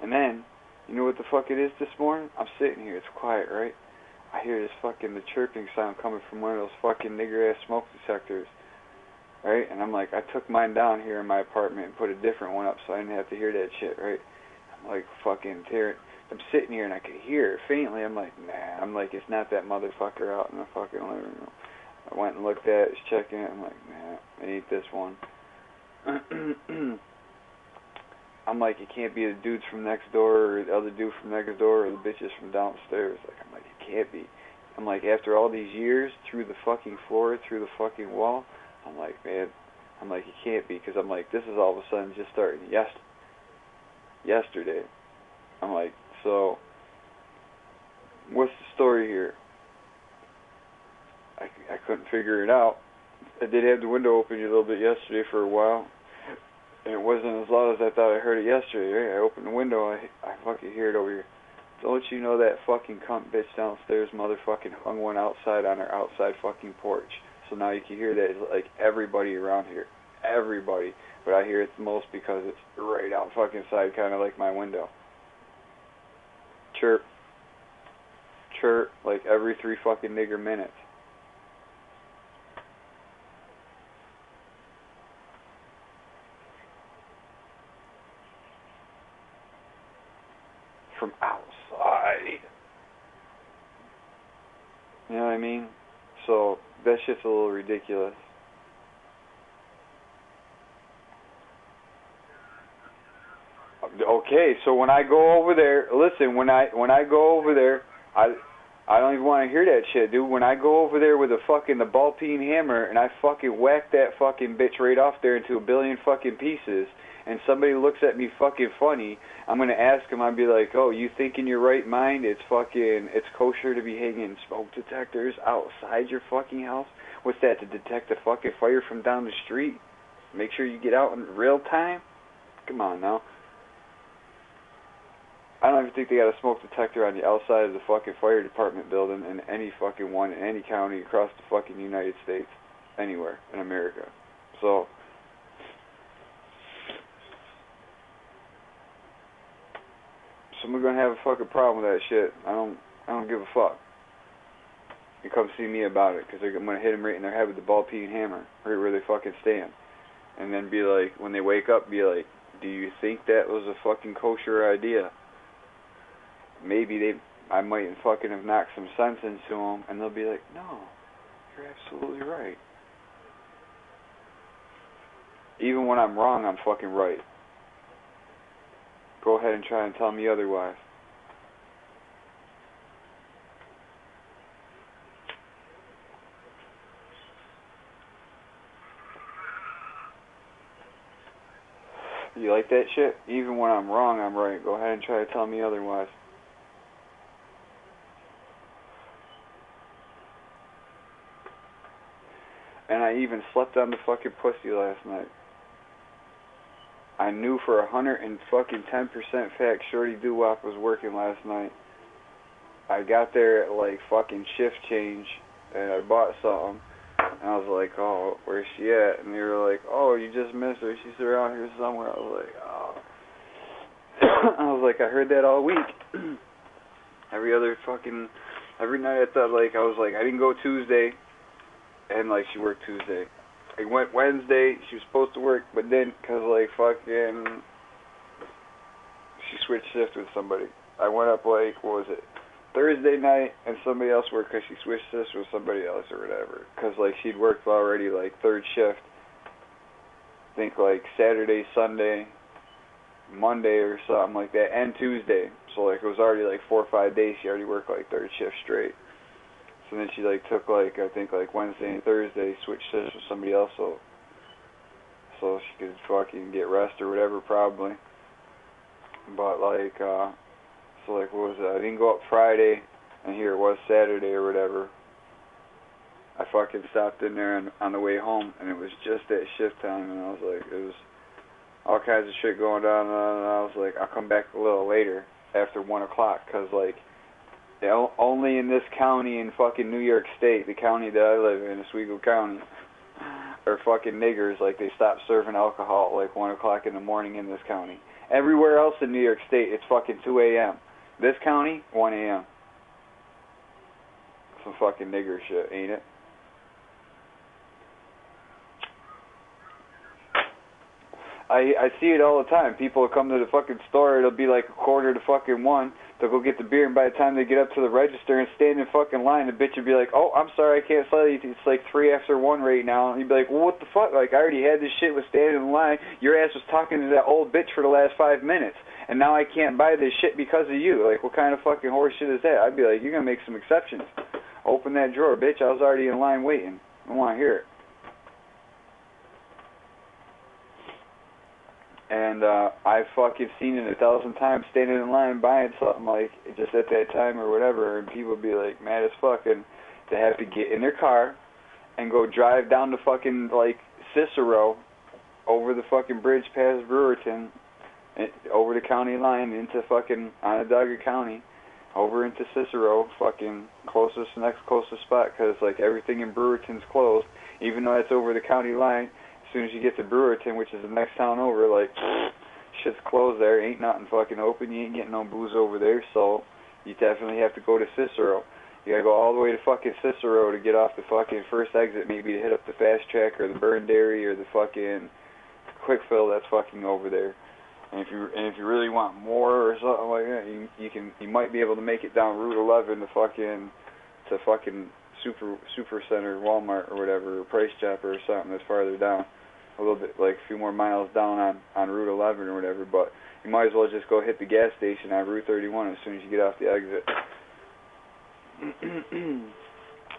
And then, you know what the fuck it is this morning? I'm sitting here, it's quiet, right? I hear this fucking, the chirping sound coming from one of those fucking nigger-ass smoke detectors, right? And I'm like, I took mine down here in my apartment and put a different one up so I didn't have to hear that shit, right? I'm like, fucking tearing. I'm sitting here and I could hear it faintly. I'm like, nah. I'm like, it's not that motherfucker out in the fucking living room. I went and looked at it, was checking it. I'm like, nah, it ain't this one. I'm like, it can't be the dudes from next door or the other dude from next door or the bitches from downstairs. Like, I'm like, it can't be. I'm like, after all these years, through the fucking floor, through the fucking wall, I'm like, man, I'm like, it can't be, because I'm like, this is all of a sudden just starting yesterday. I'm like, so, what's the story here? I couldn't figure it out. I did have the window open a little bit yesterday for a while, and it wasn't as loud as I thought I heard it yesterday. I opened the window, I fucking hear it over here. Don't you know that fucking cunt bitch downstairs motherfucking hung one outside on her outside fucking porch? So now you can hear that, like, everybody around here. Everybody. But I hear it the most because it's right out fucking side, kind of like my window. Chirp. Chirp, like every 3 fucking nigger minutes. From outside. You know what I mean? So, that shit's a little ridiculous. Okay, so when I go over there, listen, when I go over there, I don't even want to hear that shit, dude. When I go over there with the ball-peen hammer and I fucking whack that fucking bitch right off there into a billion fucking pieces, and somebody looks at me fucking funny, I'm gonna ask him, I'd be like, oh, you think in your right mind it's kosher to be hanging smoke detectors outside your fucking house? What's that, to detect the fucking fire from down the street? Make sure you get out in real time? Come on now. I don't even think they got a smoke detector on the outside of the fucking fire department building in any fucking one, in any county across the fucking United States, anywhere in America. So, someone's gonna have a fucking problem with that shit. I don't give a fuck. You come see me about it, because I'm gonna hit them right in their head with the ball-peen hammer, right where they fucking stand. And then be like, when they wake up, be like, do you think that was a fucking kosher idea? Maybe I might fucking have knocked some sense into them, and they'll be like, no, you're absolutely right. Even when I'm wrong, I'm fucking right. Go ahead and try and tell me otherwise. You like that shit? Even when I'm wrong, I'm right. Go ahead and try to tell me otherwise. And I even slept on the fucking pussy last night. I knew for 110% fact Shorty Doo-Wop was working last night. I got there at like fucking shift change, and I bought something, and I was like, oh, where's she at? And they were like, oh, you just missed her, she's around here somewhere. I was like, oh. I was like, I heard that all week. Every night I thought, like, I didn't go Tuesday, and like, she worked Tuesday. I went Wednesday, she was supposed to work, but then, cause like fucking, she switched shifts with somebody. I went up like, what was it, Thursday night, and somebody else worked cause she switched shifts with somebody else or whatever. Cause like, she'd worked already like 3rd shift, I think like Saturday, Sunday, Monday or something like that, and Tuesday. So like, it was already like 4 or 5 days she already worked like 3rd shift straight. So then she like took like, I think like Wednesday and Thursday, switched shifts with somebody else so she could fucking get rest or whatever probably. But like, so like, what was it? I didn't go up Friday, and here it was Saturday or whatever. I fucking stopped in there on the way home, and it was just that shift time, and I was like, it was all kinds of shit going on, and I was like, I'll come back a little later after 1 o'clock, cause like, only in this county in fucking New York State, the county that I live in, Oswego County, are fucking niggers. Like, they stopped serving alcohol at like 1 o'clock in the morning in this county. Everywhere else in New York State, it's fucking 2 a.m. This county, 1 a.m. Some fucking nigger shit, ain't it? I see it all the time. People will come to the fucking store, it'll be like 1:45. They'll go get the beer, and by the time they get up to the register and stand in fucking line, the bitch will be like, oh, I'm sorry, I can't sell you. It's like 1:03 right now. And you'd be like, well, what the fuck? Like, I already had this shit with standing in line. Your ass was talking to that old bitch for the last 5 minutes, and now I can't buy this shit because of you. Like, what kind of fucking horse shit is that? I'd be like, you're going to make some exceptions. Open that drawer, bitch. I was already in line waiting. I want to hear it. And I've fucking seen it 1,000 times standing in line buying something like just at that time or whatever, and people be like mad as fuck, and they have to get in their car and go drive down to fucking like Cicero over the fucking bridge past Brewerton, over the county line into fucking Onondaga County, over into Cicero, fucking next closest spot, because like everything in Brewerton's closed, even though it's over the county line. As soon as you get to Brewerton, which is the next town over, like, shit's closed there. Ain't nothing fucking open. You ain't getting no booze over there, so you definitely have to go to Cicero. You gotta go all the way to fucking Cicero to get off the fucking first exit, maybe to hit up the Fast Track or the Burn Dairy or the fucking Quick Fill that's fucking over there. And if you really want more or something like that, you might be able to make it down Route 11 to fucking Super Center, Walmart or whatever, or Price Chopper or something that's farther down. A little bit, like a few more miles down on Route 11 or whatever, but you might as well just go hit the gas station on Route 31 as soon as you get off the exit.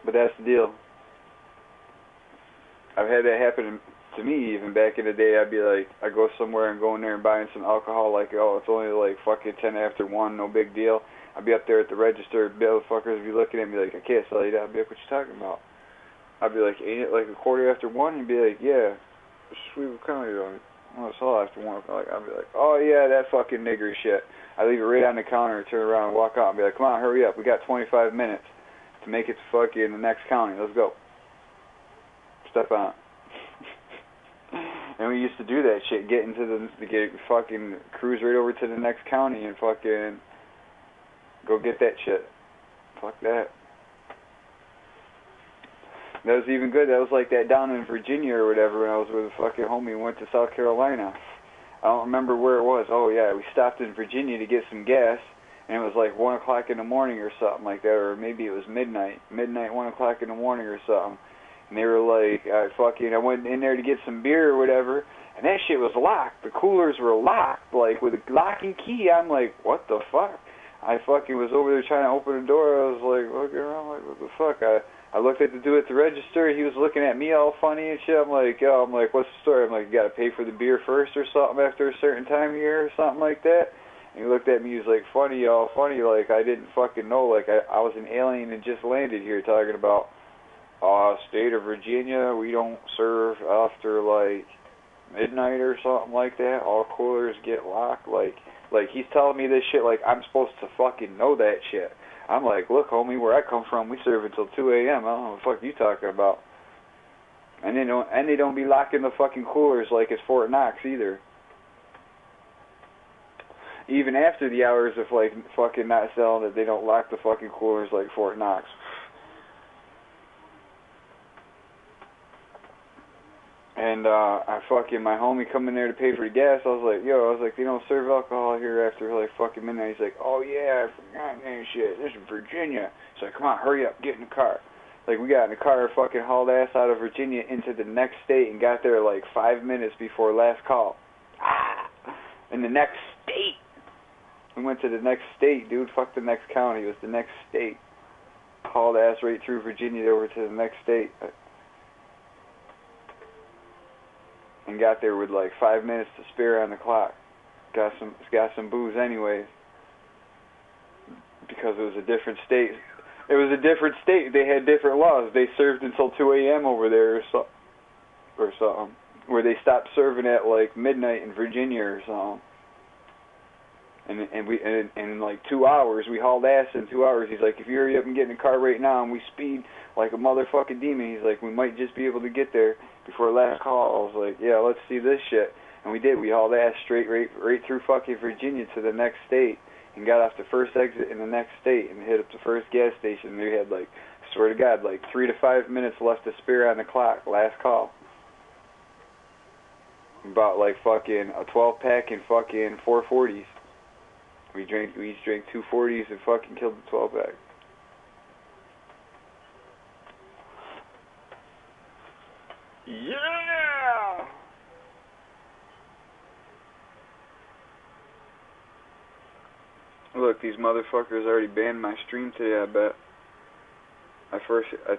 But that's the deal. I've had that happen to me even back in the day. I'd be like, I go somewhere and go in there and buying some alcohol, like, oh, it's only like fucking 1:10, no big deal. I'd be up there at the register, motherfuckers would be looking at me like, I can't sell you that. I'd be like, what you talking about? I'd be like, ain't it like 1:15? He'd be like, yeah. Sweet County, oh, it's all after 1 o'clock. I'd be like, oh yeah, that fucking nigger shit. I leave it right on the counter, turn around and walk out and be like, come on, hurry up. We got 25 minutes to make it to fucking the next county. Let's go. Step on. And we used to do that shit, get fucking cruise right over to the next county and fucking go get that shit. Fuck that. That was even good. That was like that down in Virginia or whatever when I was with a fucking homie and went to South Carolina. I don't remember where it was. Oh, yeah, we stopped in Virginia to get some gas, and it was like 1 o'clock in the morning or something like that, or maybe it was midnight, 1 o'clock in the morning or something. And they were like, I went in there to get some beer or whatever, and that shit was locked. The coolers were locked, like with a lock and key. I'm like, what the fuck? I fucking was over there trying to open the door. I was like, looking around, like, what the fuck? I looked at the dude at the register. He was looking at me all funny and shit. I'm like, what's the story? I'm like, you got to pay for the beer first or something after a certain time of year or something like that. And he looked at me. He was like, funny, like I didn't fucking know. Like I was an alien and just landed here talking about state of Virginia. We don't serve after like midnight or something like that. All coolers get locked. Like he's telling me this shit like I'm supposed to fucking know that shit. I'm like, look, homie, where I come from, we serve until 2 a.m. I don't know what the fuck you talking about. And they don't be locking the fucking coolers like it's Fort Knox either. Even after the hours of like fucking not selling it, they don't lock the fucking coolers like Fort Knox. And my homie come in there to pay for the gas. I was like, they don't serve alcohol here after like fucking midnight. He's like, oh yeah, I forgot that shit. This is Virginia. He's like, come on, hurry up, get in the car. Like we got in the car, fucking hauled ass out of Virginia into the next state and got there like 5 minutes before last call. In the next state. We went to the next state, dude. Fuck the next county. It was the next state. Hauled ass right through Virginia over to the next state. And got there with like 5 minutes to spare on the clock. Got some booze anyways. Because it was a different state. It was a different state. They had different laws. They served until 2 a.m. over there or something. Where they stopped serving at like midnight in Virginia or something. And in like 2 hours, we hauled ass in 2 hours. He's like, if you hurry up and get in the car right now and we speed like a motherfucking demon, he's like, we might just be able to get there before last call. I was like, yeah, let's see this shit. And we did. We hauled ass right through fucking Virginia to the next state and got off the first exit in the next state and hit up the first gas station. And we had like, I swear to God, like 3 to 5 minutes left to spare on the clock. Last call. Bought like fucking a 12-pack and fucking 440s. We each drank 240s and fucking killed the 12-pack. Yeah! Look, these motherfuckers already banned my stream today, I bet. I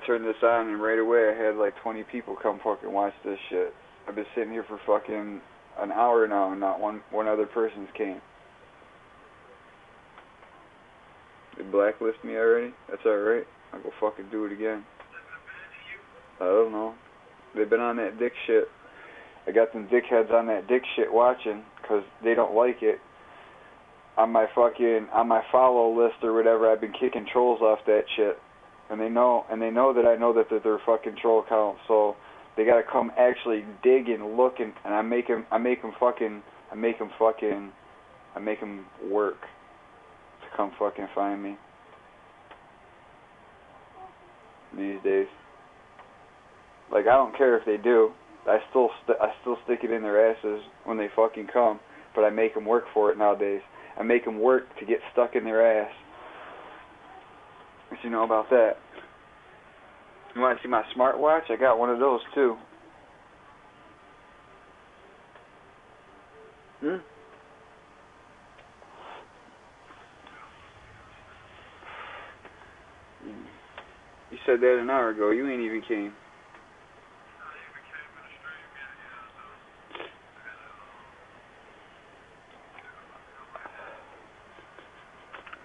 turned this on and right away I had like 20 people come fucking watch this shit. I've been sitting here for fucking an hour now and not one other person's came. They blacklist me already? That's alright. I'll go fucking do it again. I don't know. They've been on that dick shit. I got them dickheads on that dick shit watching because they don't like it. On my follow list or whatever, I've been kicking trolls off that shit. And they know that I know that they're fucking troll accounts, so they gotta come actually dig and look and I make them work to come fucking find me these days. Like, I don't care if they do. I still stick it in their asses when they fucking come, but I make them work for it nowadays. I make them work to get stuck in their ass. What you know about that? You want to see my smartwatch? I got one of those too. You said that an hour ago. You ain't even came.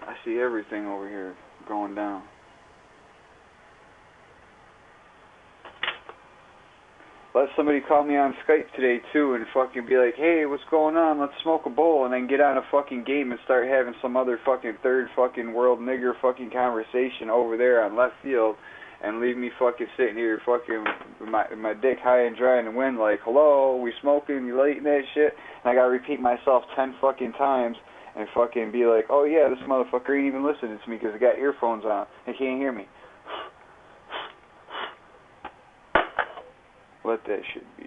I see everything over here going down. Let somebody call me on Skype today too and fucking be like, hey, what's going on? Let's smoke a bowl, and then get on a fucking game and start having some other fucking third fucking world nigger fucking conversation over there on left field, and leave me fucking sitting here fucking with my dick high and dry in the wind like, hello, we smoking, you late and that shit, and I gotta repeat myself 10 fucking times and fucking be like, oh yeah, this motherfucker ain't even listening to me because I got earphones on and can't hear me. What that should be.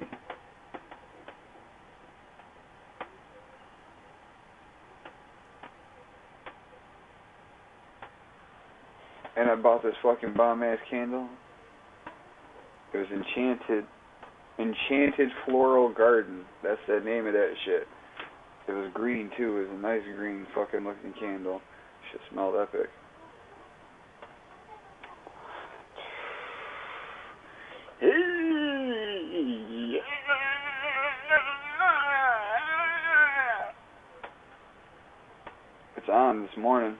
And I bought this fucking bomb-ass candle. It was Enchanted Floral Garden. That's the name of that shit. It was green too. It was a nice green fucking looking candle. Shit smelled epic. It's on this morning.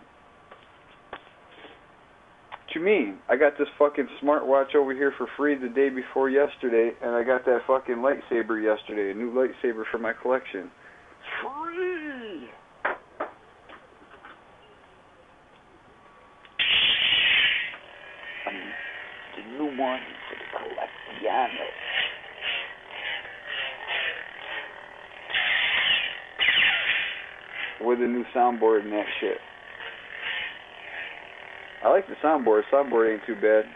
What you mean? I got this fucking smartwatch over here for free the day before yesterday, and I got that fucking lightsaber yesterday, a new lightsaber for my collection. Free! The new one for the collectiano. With a new soundboard and that shit. I like the soundboard. Soundboard ain't too bad.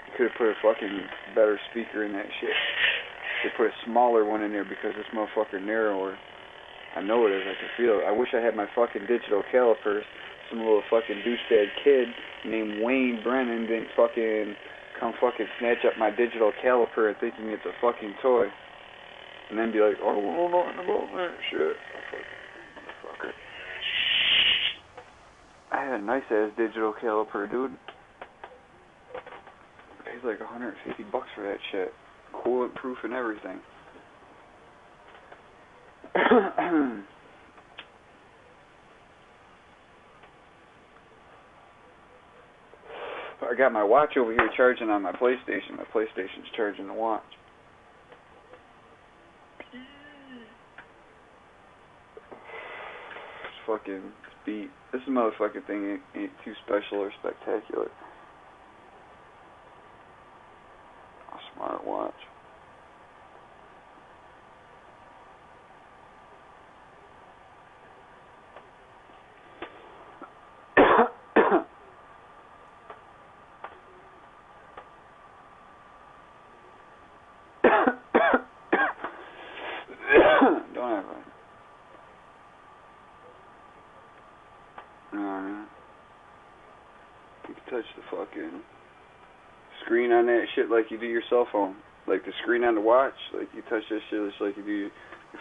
You could have put a fucking better speaker in that shit. They put a smaller one in there because this motherfucker narrower. I know it is. I can feel it. I wish I had my fucking digital calipers. Some little fucking douchebag kid named Wayne Brennan didn't fucking come fucking snatch up my digital caliper and thinking it's a fucking toy. And then be like, oh, hold on about that shit. Motherfucker. I had a nice ass digital caliper, dude. Pays like $150 for that shit. Coolant proof and everything. I got my watch over here charging on my PlayStation. My PlayStation's charging the watch. Fucking beat. This motherfucking thing ain't too special or spectacular. A smart watch. touch the fucking screen on that shit like you do your cell phone. Like the screen on the watch, like you touch that shit just like you do your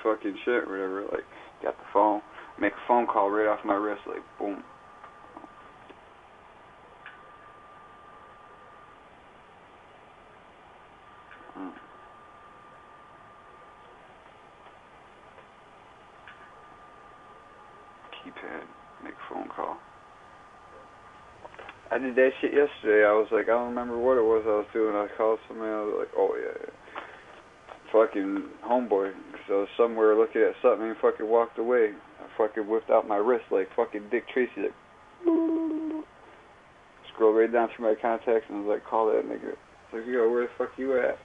fucking shit or whatever. Like, got the phone, make a phone call right off my wrist, like, boom. Keypad, make a phone call. I did that shit yesterday. I was like, I don't remember what it was I was doing. I called somebody. I was like, oh yeah, fucking homeboy. Because I was somewhere looking at something and fucking walked away. I fucking whipped out my wrist like fucking Dick Tracy. Like, scroll right down through my contacts and I was like, call that nigga. It's like, yo, where the fuck you at?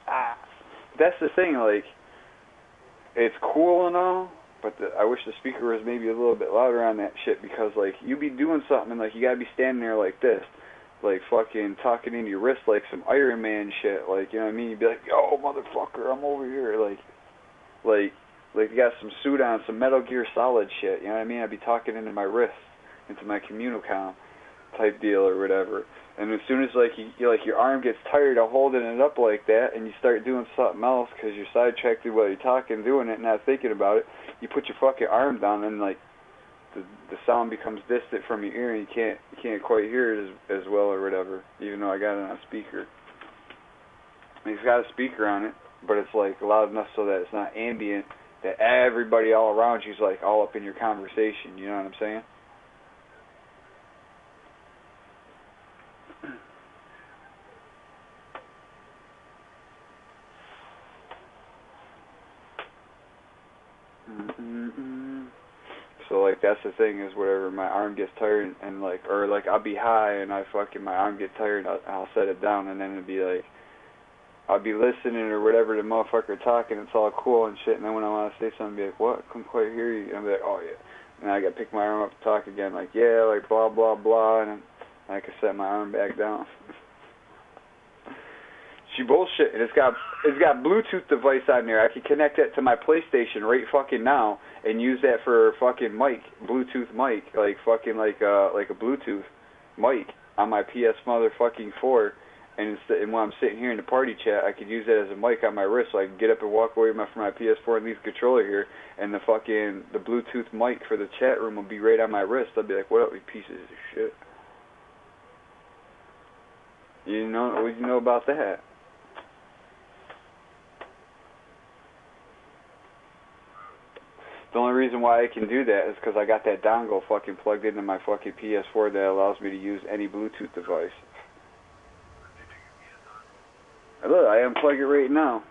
Ah. That's the thing, like, it's cool and all, but I wish the speaker was maybe a little bit louder on that shit, because, like, you be doing something and, like, you gotta be standing there like this, like, fucking talking in your wrist like some Iron Man shit, like, you know what I mean? You'd be like, yo, motherfucker, I'm over here, like you got some suit on, some Metal Gear Solid shit, you know what I mean? I'd be talking into my wrist, into my communicom type deal or whatever. And as soon as, like, your arm gets tired of holding it up like that and you start doing something else because you're sidetracked while you're talking, doing it, not thinking about it, you put your fucking arm down and, like, the sound becomes distant from your ear and you can't quite hear it as well or whatever, even though I got it on speaker. I mean, it's got a speaker on it, but it's, like, loud enough so that it's not ambient, that everybody all around you's, like, all up in your conversation, you know what I'm saying? So, like, that's the thing, is whatever, my arm gets tired and, like, or, like, I'll be high and my arm gets tired, I'll set it down and then it'll be, like, I'll be listening or whatever, the motherfucker talking, it's all cool and shit, and then when I want to say something, I'll be like, what? Couldn't quite hear you. And I'll be like, oh, yeah. And I got to pick my arm up to talk again, like, yeah, like, blah, blah, blah, and I can set my arm back down. She bullshit, and it's got Bluetooth device on there. I can connect that to my PlayStation right fucking now and use that for fucking mic, Bluetooth mic, like fucking like a Bluetooth mic on my PS motherfucking 4. And when I'm sitting here in the party chat, I could use that as a mic on my wrist, so I can get up and walk away from my PS4 and leave the controller here, and the Bluetooth mic for the chat room will be right on my wrist. I'll be like, what up, you pieces of shit? You know, what do you know about that? The only reason why I can do that is because I got that dongle fucking plugged into my fucking PS4 that allows me to use any Bluetooth device. Look, I unplug it right now.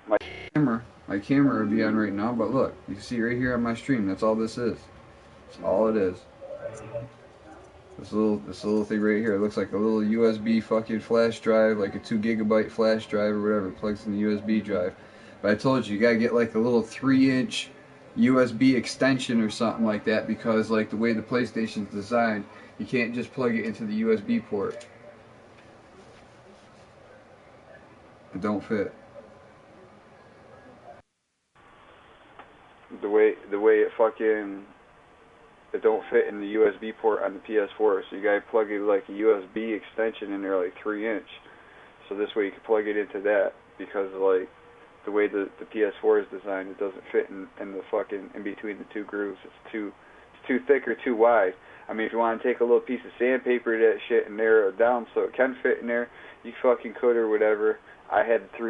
My camera would be on right now, but look, you can see right here on my stream, that's all this is. That's all it is. This little thing right here, it looks like a little USB fucking flash drive, like a 2 gigabyte flash drive or whatever, it plugs in the USB drive. But I told you gotta get like a little 3-inch USB extension or something like that, because like the way the PlayStation's designed, you can't just plug it into the USB port. It don't fit. The way it fucking, it don't fit in the USB port on the PS4, so you gotta plug it like a USB extension in there, like 3-inch, so this way you can plug it into that, because like the way the PS4 is designed, it doesn't fit in the fucking in between the two grooves. It's too thick or too wide. I mean, if you want to take a little piece of sandpaper to that shit and narrow it down so it can fit in there, you fucking could or whatever. I had a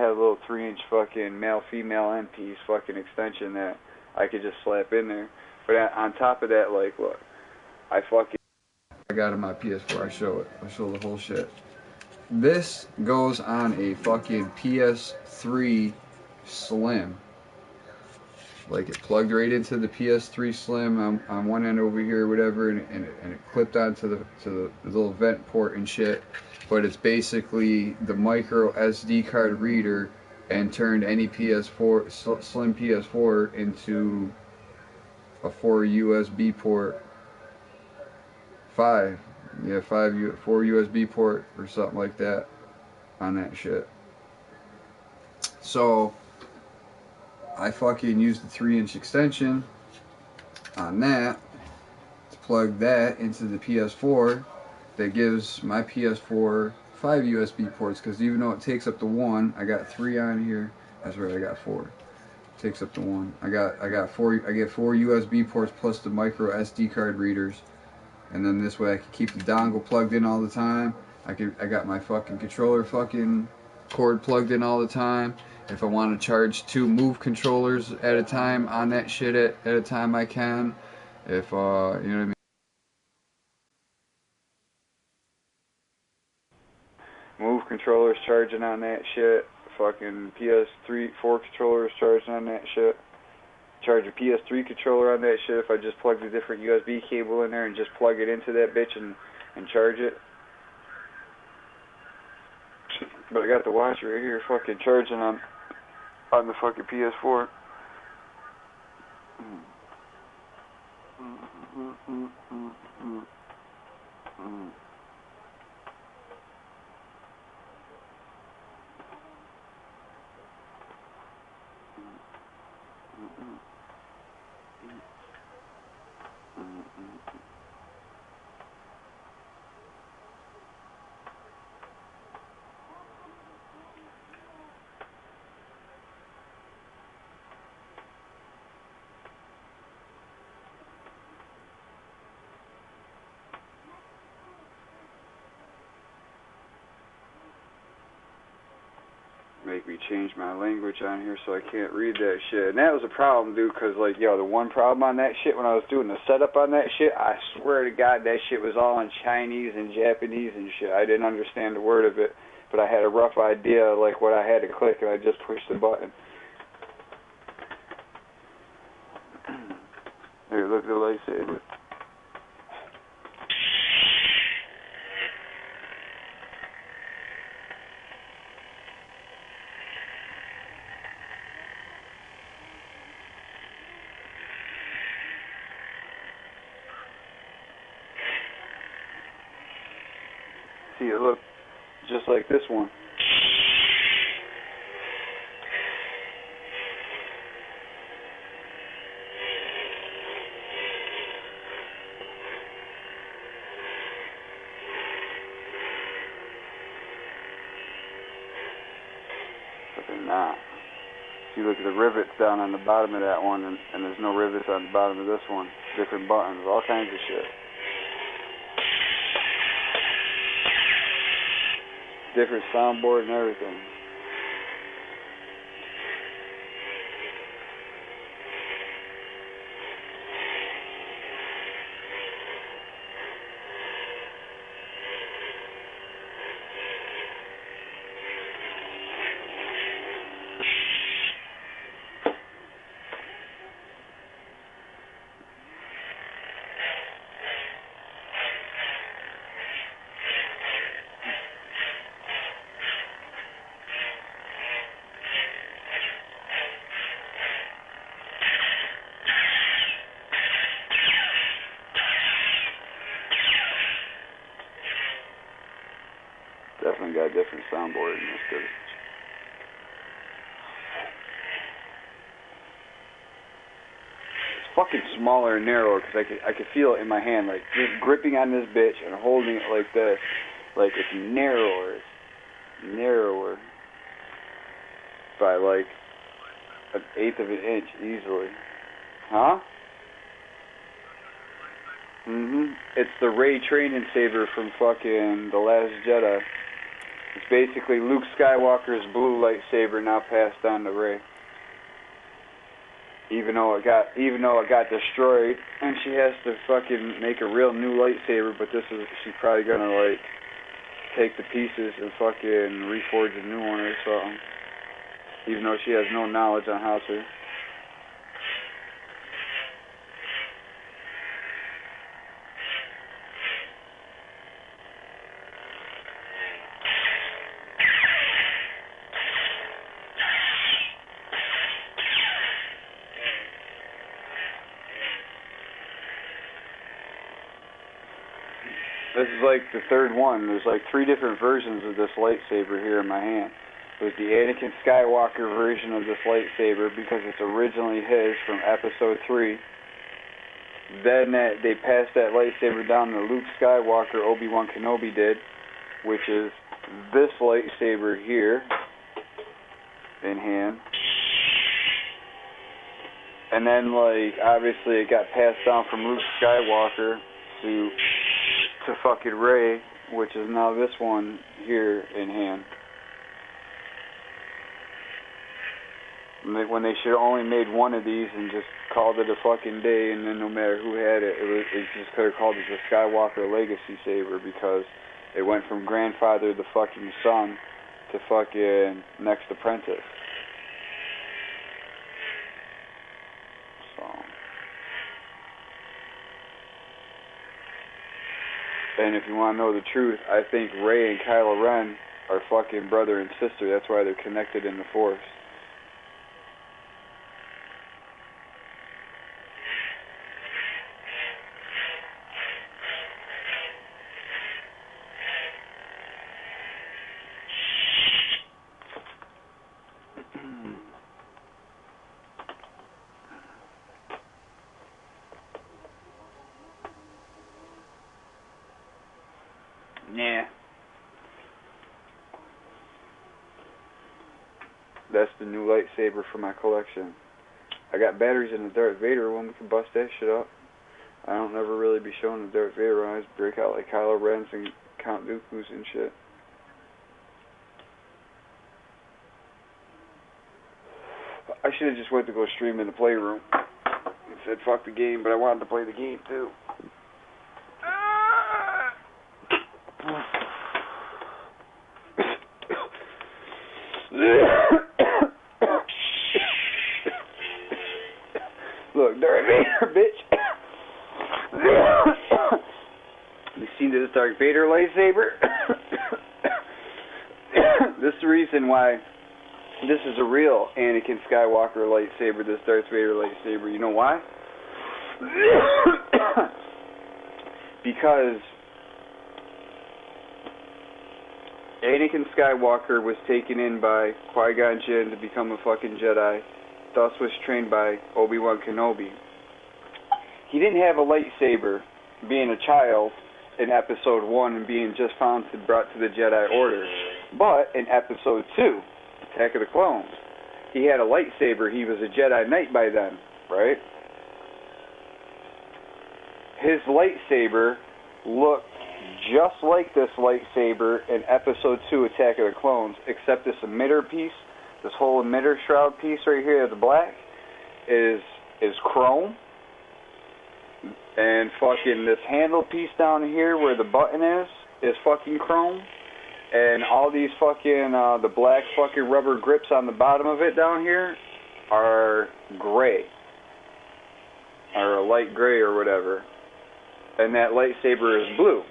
little 3-inch fucking male-female end piece fucking extension that I could just slap in there. But on top of that, like, look, I got in my PS4. I show it. I show the whole shit. This goes on a fucking PS3 Slim. Like, it plugged right into the PS3 Slim on one end over here, whatever, and it clipped onto the little vent port and shit. But it's basically the micro SD card reader, and turned any PS4 Slim PS4 into a 4 USB port. 4 USB port or something like that on that shit. So I fucking used the 3-inch extension on that to plug that into the PS4, that gives my PS4 5 USB ports, because even though it takes up to 1, I got 3 on here. That's right, I got 4. It takes up to 1. I got 4. I get 4 USB ports plus the micro SD card readers, and then this way I can keep the dongle plugged in all the time. I got my fucking controller fucking cord plugged in all the time. If I want to charge 2 Move controllers at a time on that shit at a time, I can. If you know what I mean. Move controllers charging on that shit. Fucking PS3, 4 controllers charging on that shit. Charge a PS3 controller on that shit if I just plug the different USB cable in there and just plug it into that bitch and charge it. But I got the watch right here fucking charging on the fucking PS4. Make me change my language on here so I can't read that shit. And that was a problem, dude, because, like, yo, the one problem on that shit when I was doing the setup on that shit, I swear to God, that shit was all in Chinese and Japanese and shit. I didn't understand a word of it, but I had a rough idea, like, what I had to click, and I just pushed the button. Here, look at the lightsaber. See, it looked just like this one. But they're not. See, look at the rivets down on the bottom of that one, and there's no rivets on the bottom of this one. Different buttons, all kinds of shit. Different soundboard and everything. Definitely got a different soundboard in this, cause it's fucking smaller and narrower, because I could feel it in my hand, like just gripping on this bitch and holding it like this, like it's narrower by like 1/8 of an inch easily. Huh? It's the Ray training saber from fucking The Last Jedi. It's basically Luke Skywalker's blue lightsaber now passed on to Rey. Even though it got destroyed, and she has to fucking make a real new lightsaber, but she's probably gonna like take the pieces and fucking reforge a new one or something. Even though she has no knowledge on how to. This is like the third one. There's like 3 different versions of this lightsaber here in my hand. There's the Anakin Skywalker version of this lightsaber because it's originally his from Episode 3. Then they passed that lightsaber down to Luke Skywalker, Obi-Wan Kenobi did, which is this lightsaber here in hand. And then, like, obviously it got passed down from Luke Skywalker to fucking Rey, which is now this one here in hand. When they should have only made one of these and just called it a fucking day, and then no matter who had it, it just could have called it the Skywalker Legacy Saber, because it went from grandfather to fucking son to fucking next apprentice. So. And if you want to know the truth, I think Rey and Kylo Ren are fucking brother and sister. That's why they're connected in the Force. Yeah. That's the new lightsaber for my collection. I got batteries in the Darth Vader one. We can bust that shit up. I don't never really be showing the Darth Vader eyes break out like Kylo Ren's and Count Dooku's and shit. I should have just went to go stream in the playroom and said fuck the game, but I wanted to play the game too. Look, Darth Vader, bitch. You see this Darth Vader lightsaber? This is the reason why this is a real Anakin Skywalker lightsaber, this Darth Vader lightsaber. You know why? Because Anakin Skywalker was taken in by Qui-Gon Jinn to become a fucking Jedi, thus was trained by Obi-Wan Kenobi. He didn't have a lightsaber being a child in Episode 1 and being just found and brought to the Jedi Order. But in Episode 2, Attack of the Clones, he had a lightsaber. He was a Jedi Knight by then, right? His lightsaber looked just like this lightsaber in Episode 2, Attack of the Clones, except this emitter piece, this whole emitter shroud piece right here, the black, is chrome. And fucking this handle piece down here where the button is fucking chrome. And all these fucking, the black fucking rubber grips on the bottom of it down here are gray. Or a light gray or whatever. And that lightsaber is blue.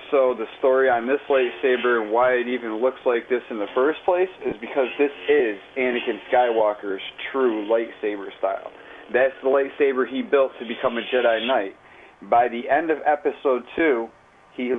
So the story on this lightsaber and why it even looks like this in the first place is because this is Anakin Skywalker's true lightsaber style. That's the lightsaber he built to become a Jedi Knight. By the end of Episode 2, he